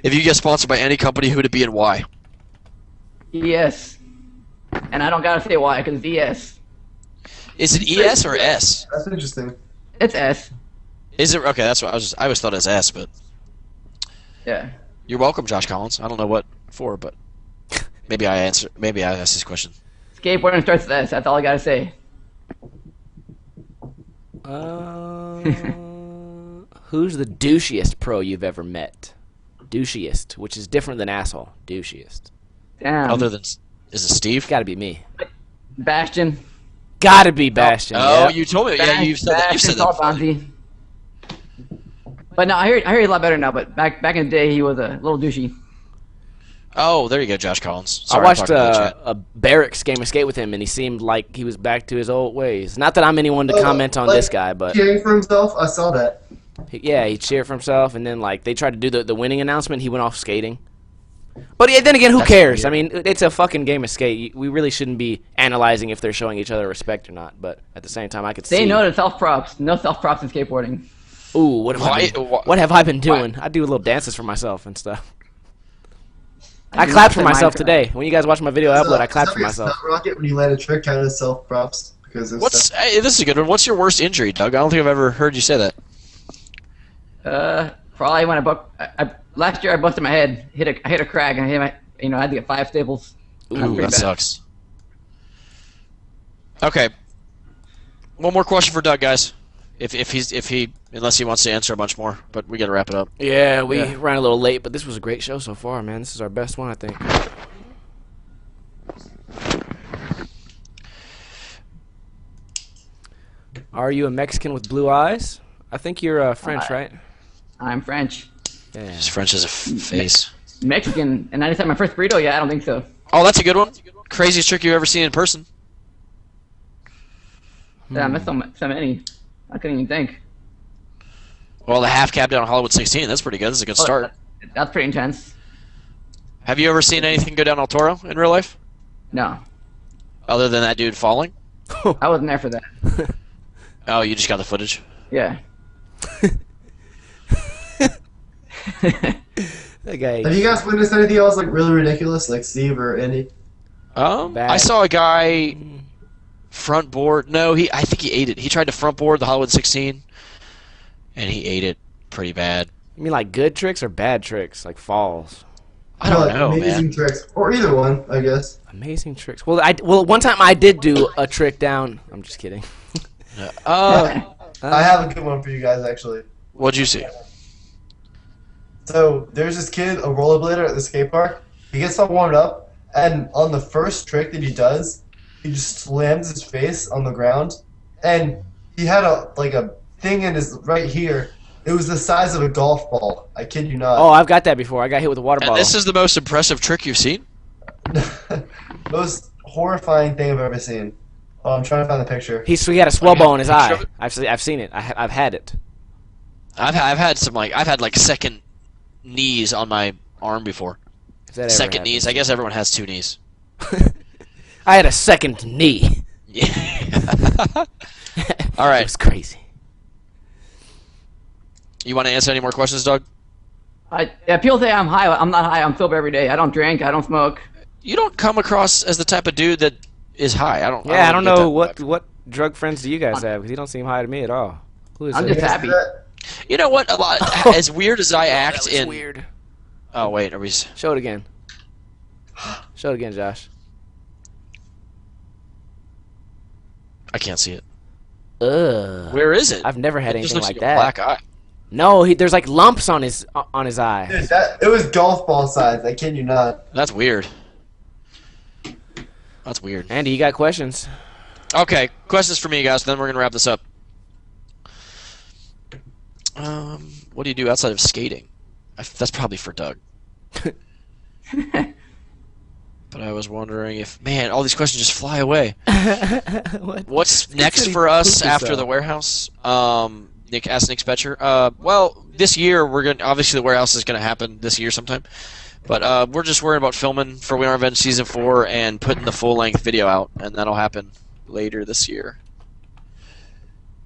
If you get sponsored by any company, who would it be and why? ES. And I don't gotta say why, because it's ES. Is it ES or S? That's interesting. It's S. Is it okay? That's what I always thought it was S, but Yeah. you're welcome, Josh Collins. I don't know what for, but maybe I asked this question. Skateboarding starts with S. That's all I gotta say. Who's the douchiest pro you've ever met? Douchiest, which is different than asshole. Douchiest. Damn. Other than, is it Steve? Gotta be me. Bastion. Gotta be Bastion. Oh, yep. you told me. Yeah, you've said that. You've said that. Bonzi. But no, I hear he's a lot better now. But back in the day, he was a little douchey. Oh, there you go, Josh Collins. Sorry, I watched I'm talking to the chat. a Barracks game of skate with him, and he seemed like he was back to his old ways. Not that I'm anyone to comment on this guy, but Cheering for himself, I saw that. yeah, he cheered for himself, and then like they tried to do the winning announcement, he went off skating. But yeah, then again, who cares? I mean, it's a fucking game of skate. We really shouldn't be analyzing if they're showing each other respect or not. But at the same time, I could Say see. no to self props. No self props in skateboarding. Ooh, what have I been doing? I do little dances for myself and stuff. I do clapped not for play myself Minecraft. today. When you guys watch my video upload, I clapped for myself. Rocket when you land a trick trying to self props because of stuff. Hey, this is a good one. What's your worst injury, Doug? I don't think I've ever heard you say that. Probably when last year I busted my head. I hit a crack and I had to get 5 staples. Ooh, that sucks. Okay. One more question for Doug, guys. Unless he wants to answer a bunch more, but we gotta wrap it up. Yeah, we ran a little late, but this was a great show so far, man. This is our best one, I think. Are you a Mexican with blue eyes? I think you're French, right? I'm French. Yeah. His French is a face. Mexican, and I just had my first burrito. Yeah, I don't think so. Oh, that's a good one. Craziest trick you've ever seen in person. Yeah, I missed so many. I couldn't even think. Well, the half cab down Hollywood 16. That's pretty good. That's a good start. That's pretty intense. Have you ever seen anything go down El Toro in real life? No, Other than that dude falling? I wasn't there for that. Oh, you just got the footage? Yeah. That guy. Have you guys witnessed anything else like really ridiculous, like Steve or Andy? Bad. I saw a guy front board. No, I think he ate it. He tried to front board the Hollywood 16, and he ate it pretty bad. You mean like good tricks or bad tricks, like falls? I don't like know, amazing man. tricks, or either one, I guess. Amazing tricks. Well, one time I did do a trick down. I'm just kidding. I have a good one for you guys actually. What'd you see? So there's this kid, a rollerblader at the skate park. He gets all warmed up, and on the first trick that he does, he just slams his face on the ground, and he had a thing in his right here. It was the size of a golf ball. I kid you not. Oh, I've got that before. I got hit with a water And bottle. this is the most impressive trick you've seen? Most horrifying thing I've ever seen. Oh, I'm trying to find the picture. He had a swell ball in his eye. Picture I've seen it. I've had it. I've had second knees on my arm before. If that ever Second happens. knees. I guess everyone has 2 knees. I had a second knee. Yeah. All right. It was crazy. You want to answer any more questions, Doug? People say I'm high. I'm not high. I'm sober every day. I don't drink. I don't smoke. You don't come across as the type of dude that is high. I don't Yeah, get know that vibe. what drug friends do you guys have? Because you don't seem high to me at all. Who is I'm that? just happy. You know what? As weird as I act That was in. weird. Oh wait, are we? Show it again. Show it again, Josh. I can't see it. Ugh. Where is it? I've never had It just anything looks like a that. black eye. No, there's like lumps on his eye. Dude, it was golf ball size. I kid you not. That's weird. That's weird. Andy, you got questions? Okay, questions for me, guys. Then we're gonna wrap this up. What do you do outside of skating? That's probably for Doug. But I was wondering if, man, all these questions just fly away. What's next for us after the warehouse? Nick asked Nick Spetcher. Well, this year obviously the warehouse is gonna happen this year sometime. But we're just worried about filming for We Are Revenge Season 4 and putting the full-length video out, and that'll happen later this year.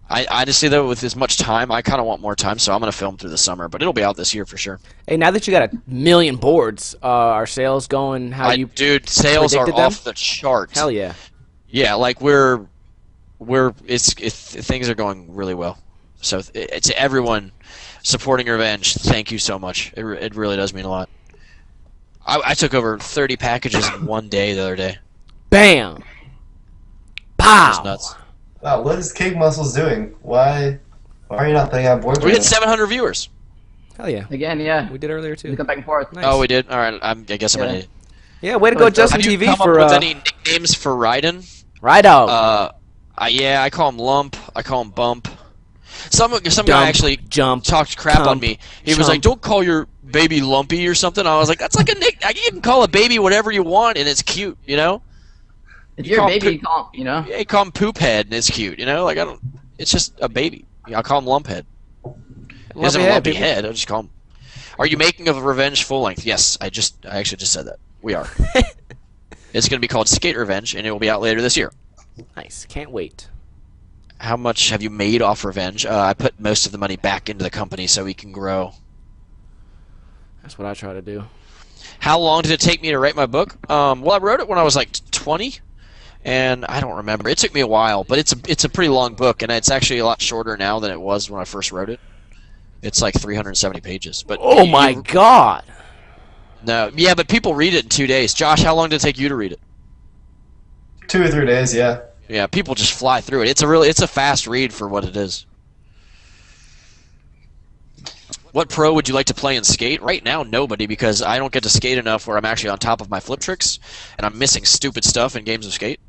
I honestly, though, with as much time, I kind of want more time, so I'm going to film through the summer, but it'll be out this year for sure. Hey, now that you got 1,000,000 boards, are sales going how you Dude, sales are predicted them? off the charts. Hell yeah. Yeah, like things are going really well. So to everyone supporting Revenge, thank you so much. It really does mean a lot. I took over 30 packages in one day the other day. Bam! It Pow! was nuts. Wow, what is Cake Muscles doing? Why are you not putting out boards? We right hit 700 viewers. Hell yeah. Again, yeah. We did earlier We too. come back and forth. Nice. Oh, we did? Alright, I guess I'm Yeah. an idiot. Yeah, way to go, Justin Have you TV come for up with any nicknames for Raiden? Right out. Yeah, I call him Lump. I call him Bump. Some guy Dump, actually jump, talked crap on cump, me. He was like, chump. "Don't call your baby Lumpy or something." I was like, "That's like a nick. You can call a baby whatever you want, and it's cute, you know." If You you're a call him baby, you call him, you know? Yeah, you call him Poop Head, and it's cute, you know. Like I don't. It's just a baby. I call him Lump Head. He doesn't have a lumpy people. head. I just call him. Are you making a Revenge full length? Yes, I actually just said that. We are. It's going to be called Skate Revenge, and it will be out later this year. Nice. Can't wait. How much have you made off Revenge? I put most of the money back into the company so we can grow. That's what I try to do. How long did it take me to write my book? Well, I wrote it when I was like 20, and I don't remember. It took me a while, but it's a pretty long book, and it's actually a lot shorter now than it was when I first wrote it. It's like 370 pages. But Oh my god. No, yeah, but people read it in 2 days. Josh, how long did it take you to read it? 2 or 3 days, yeah. Yeah, people just fly through it. It's a fast read for what it is. What pro would you like to play in skate? Right now, nobody, because I don't get to skate enough where I'm actually on top of my flip tricks, and I'm missing stupid stuff in games of skate.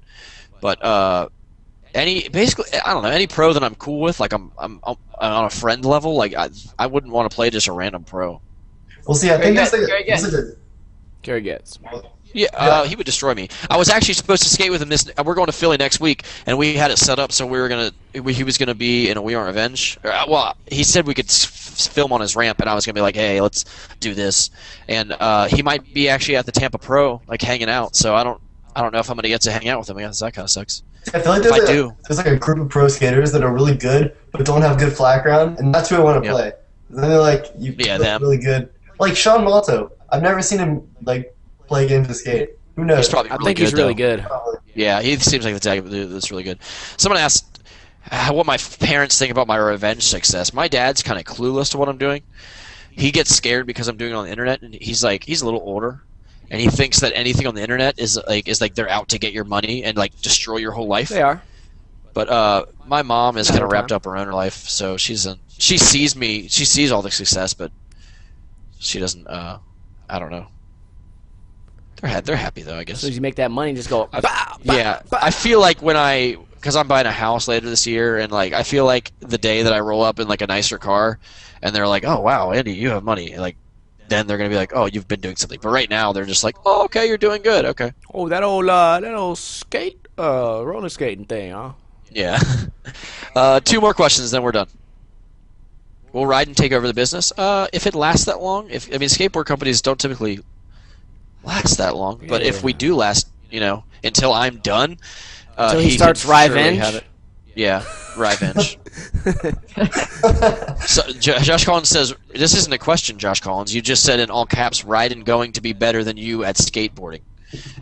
But basically, I don't know, any pro that I'm cool with, like I'm on a friend level, like I wouldn't want to play just a random pro. Well, see, I think that's like Very good. Gary gets. Yeah, he would destroy me. I was actually supposed to skate with him we're going to Philly next week, and we had it set up so he was gonna be in a We Are Revenge. Well, he said we could film on his ramp, and I was gonna be like, hey, let's do this. And he might be actually at the Tampa Pro, like hanging out. So I don't know if I'm gonna get to hang out with him. I guess that kind of sucks. I feel like there's like a group of pro skaters that are really good but don't have good flat ground, and that's who I want to play. Then they're like, them. really good. Like Sean Malto, I've never seen him like play games of skate. Who knows? He's probably I really think he's good, really though. good. Yeah, he seems like the type of dude that's really good. Someone asked what my parents think about my Revenge success. My dad's kind of clueless to what I'm doing. He gets scared because I'm doing it on the internet, and he's a little older, and he thinks that anything on the internet is like they're out to get your money and like destroy your whole life. They are. But my mom is Not kind all of the wrapped time. up in her own life, so she sees all the success, but she doesn't. I don't know. They're happy though, I As guess. soon as you make that money, just go. Bow, bow, Yeah, bow. I feel like because I'm buying a house later this year, and like I feel like the day that I roll up in like a nicer car, and they're like, "Oh wow, Andy, you have money," like then they're gonna be like, "Oh, you've been doing something." But right now, they're just like, "Oh, okay, you're doing good, okay." Oh, that old skate, roller skating thing, huh? Yeah. 2 more questions, then we're done. Will Raiden take over the business? If it lasts that long, skateboard companies don't typically last that long, but if we do last, until I'm done, Until he starts could surely Revenge? have it. Yeah, Revenge. So Josh Collins says, "This isn't a question, Josh Collins. You just said in all caps, Raiden going to be better than you at skateboarding.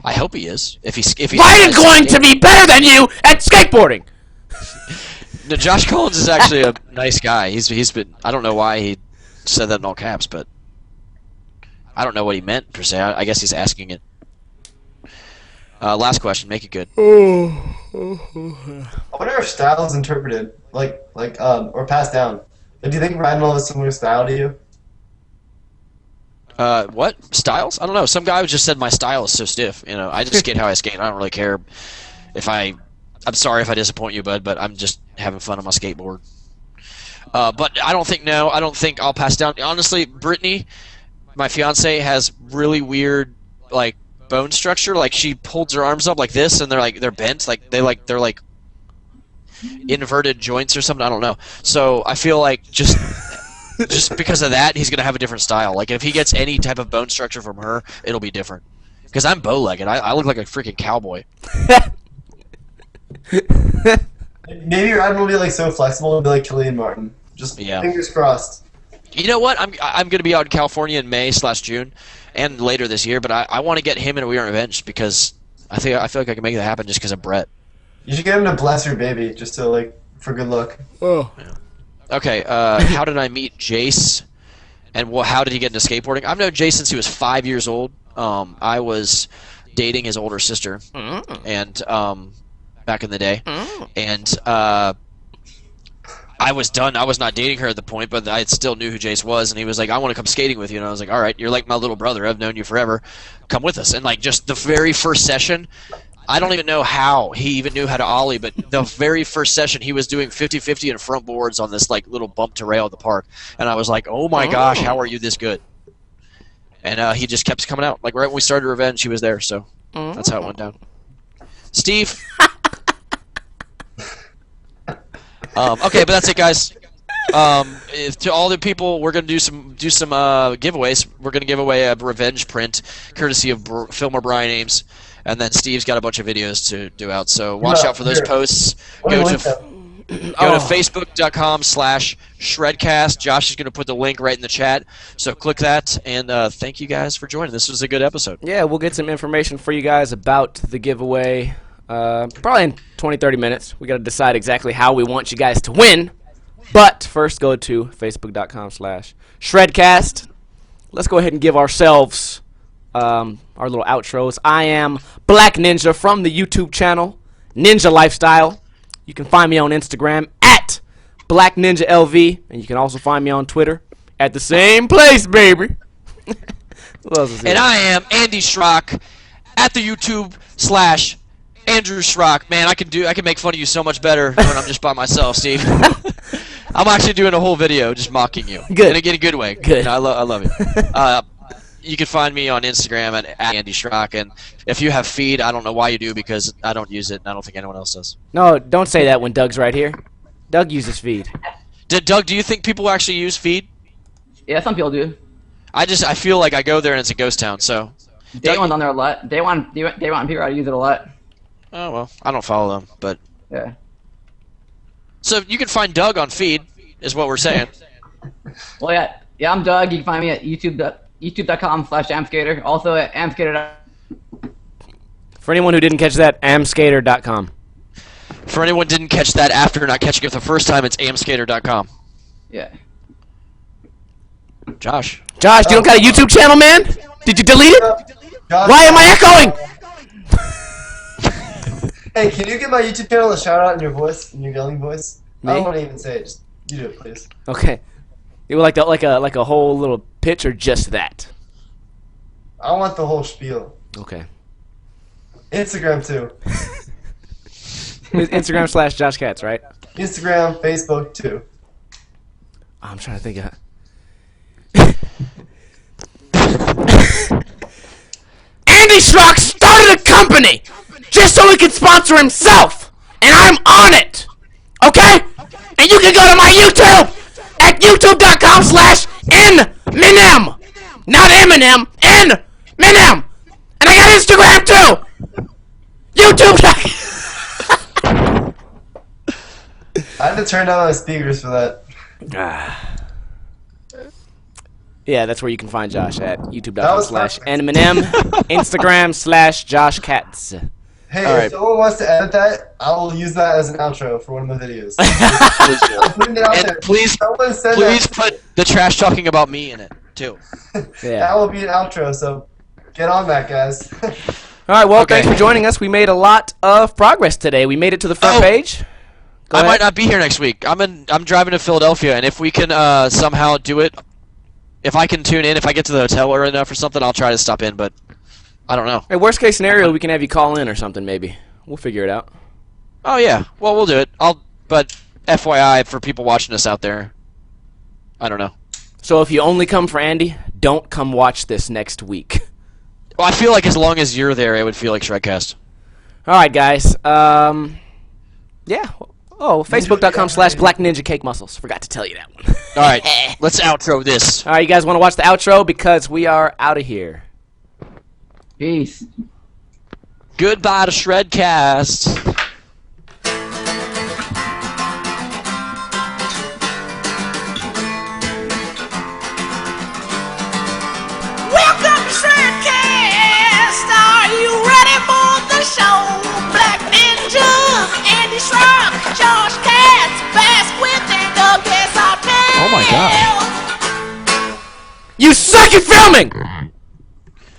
I hope he is. If he's Biden's going to be better than you at skateboarding. No, Josh Collins is actually a nice guy. He's been. I don't know why he said that in all caps, but I don't know what he meant per se. I guess he's asking it. Last question. Make it good. I wonder if style is interpreted, or passed down. Do you think Ryan will have a similar style to you? What styles? I don't know. Some guy just said my style is so stiff. I just skate how I skate. I don't really care if I I'm sorry if I disappoint you, bud, but I'm just having fun on my skateboard. But I don't think I'll pass down. Honestly, Brittany, my fiance, has really weird like bone structure. Like she holds her arms up like this, and they're bent. They're like inverted joints or something. I don't know. So I feel like just because of that, he's gonna have a different style. Like if he gets any type of bone structure from her, it'll be different. Because I'm bow-legged. I look like a freaking cowboy. Maybe your arm will be like so flexible, it'll be like Killian Martin. Just fingers crossed. You know what? I'm going to be out in California in May/June, and later this year. But I want to get him in a We Are Revenge because I feel like I can make that happen just because of Brett. You should get him to bless your baby just to like for good luck. Oh. Yeah. Okay. How did I meet Jace? And how did he get into skateboarding? I've known Jace since he was 5 years old. I was dating his older sister, and back in the day, and I was done. I was not dating her at the point, but I still knew who Jace was, and he was like, "I want to come skating with you," and I was like, "All right, you're like my little brother. I've known you forever. Come with us." And like just the very first session, I don't even know how he even knew how to ollie, but the very first session he was doing 50-50 and front boards on this like little bump to rail at the park, and I was like, "Oh my gosh, how are you this good?" And he just kept coming out. Like right when we started Revenge, he was there. So that's how it went down. Steve. Okay, but that's it, guys. To all the people, we're gonna do some giveaways. We're gonna give away a Revenge print, courtesy of Film O'Brien Ames, and then Steve's got a bunch of videos to do out. So watch out for those posts. Go to facebook.com/shredcast. Josh is going to put the link right in the chat, so click that, and thank you guys for joining. This was a good episode. Yeah, we'll get some information for you guys about the giveaway probably in 20-30 minutes. We got to decide exactly how we want you guys to win, but first go to facebook.com/shredcast. Let's go ahead and give ourselves our little outros. I am Black Ninja from the YouTube channel Ninja Lifestyle. You can find me on Instagram at BlackNinjaLV, and you can also find me on Twitter at the same place, baby. Who else is here? And I am Andy Schrock at the YouTube/Andrew Schrock. Man, I can make fun of you so much better when I'm just by myself, Steve. I'm actually doing a whole video just mocking you. Good. In a good way. Good. I love you. You can find me on Instagram at Andy Schrock, and if you have Feed, I don't know why you do because I don't use it, and I don't think anyone else does. No, don't say that when Doug's right here. Doug uses Feed. Doug, do you think people actually use Feed? Yeah, some people do. I feel like I go there and it's a ghost town, so... Day One's on there a lot. Day One people use it a lot. Oh, well, I don't follow them, but... Yeah. So you can find Doug on Feed, is what we're saying. Well, yeah, I'm Doug. You can find me at youtube.com/amskater. Also at amskater. For anyone who didn't catch that, amskater.com. For anyone who didn't catch that after not catching it the first time, it's amskater.com. Yeah. Josh, you don't got a YouTube channel, man? Did you delete it? Why am I echoing? Hey, can you give my YouTube channel a shout out in your voice, in your yelling voice? Me? I don't want to even say it. Just you do it, please. Okay. You would like a whole little pitch or just that? I want the whole spiel. Okay. Instagram too. Instagram/Josh Katz, right? Instagram, Facebook too. I'm trying to think of. Andy Schrock started a company just so he could sponsor himself, and I'm on it. Okay? And you can go to my YouTube at youtube.com/Eminem. Not Eminem, Eminem. And I got Instagram too. YouTube. I had to turn down my speakers for that. Yeah, that's where you can find Josh at youtube.com/Eminem, Instagram/Josh Katz. Hey, All if right. someone wants to edit that, I will use that as an outro for one of my videos. and please put the trash talking about me in it too. Yeah. That will be an outro, so get on that, guys. All right, well, Okay. thanks for joining us. We made a lot of progress today. We made it to the front page. Go I ahead. might not be here next week. I'm driving to Philadelphia, and if we can somehow do it, if I can tune in, if I get to the hotel early enough or something, I'll try to stop in. But I don't know. Hey, worst case scenario, we can have you call in or something. Maybe we'll figure it out. Oh yeah. Well, we'll do it. But FYI for people watching us out there, I don't know. So if you only come for Andy, don't come watch this next week. Well, I feel like as long as you're there, it would feel like Shredcast. All right, guys. Yeah. Oh, Facebook.com/Black Ninja Cake Muscles. Forgot to tell you that one. All right, let's outro this. All right, you guys want to watch the outro because we are out of here. Peace. Goodbye to Shredcast. Welcome to Shredcast. Are you ready for the show? Black Ninja, Andy Shrub, Josh Katz, Bass with and Doug Desartel. Oh my God. You suck at filming!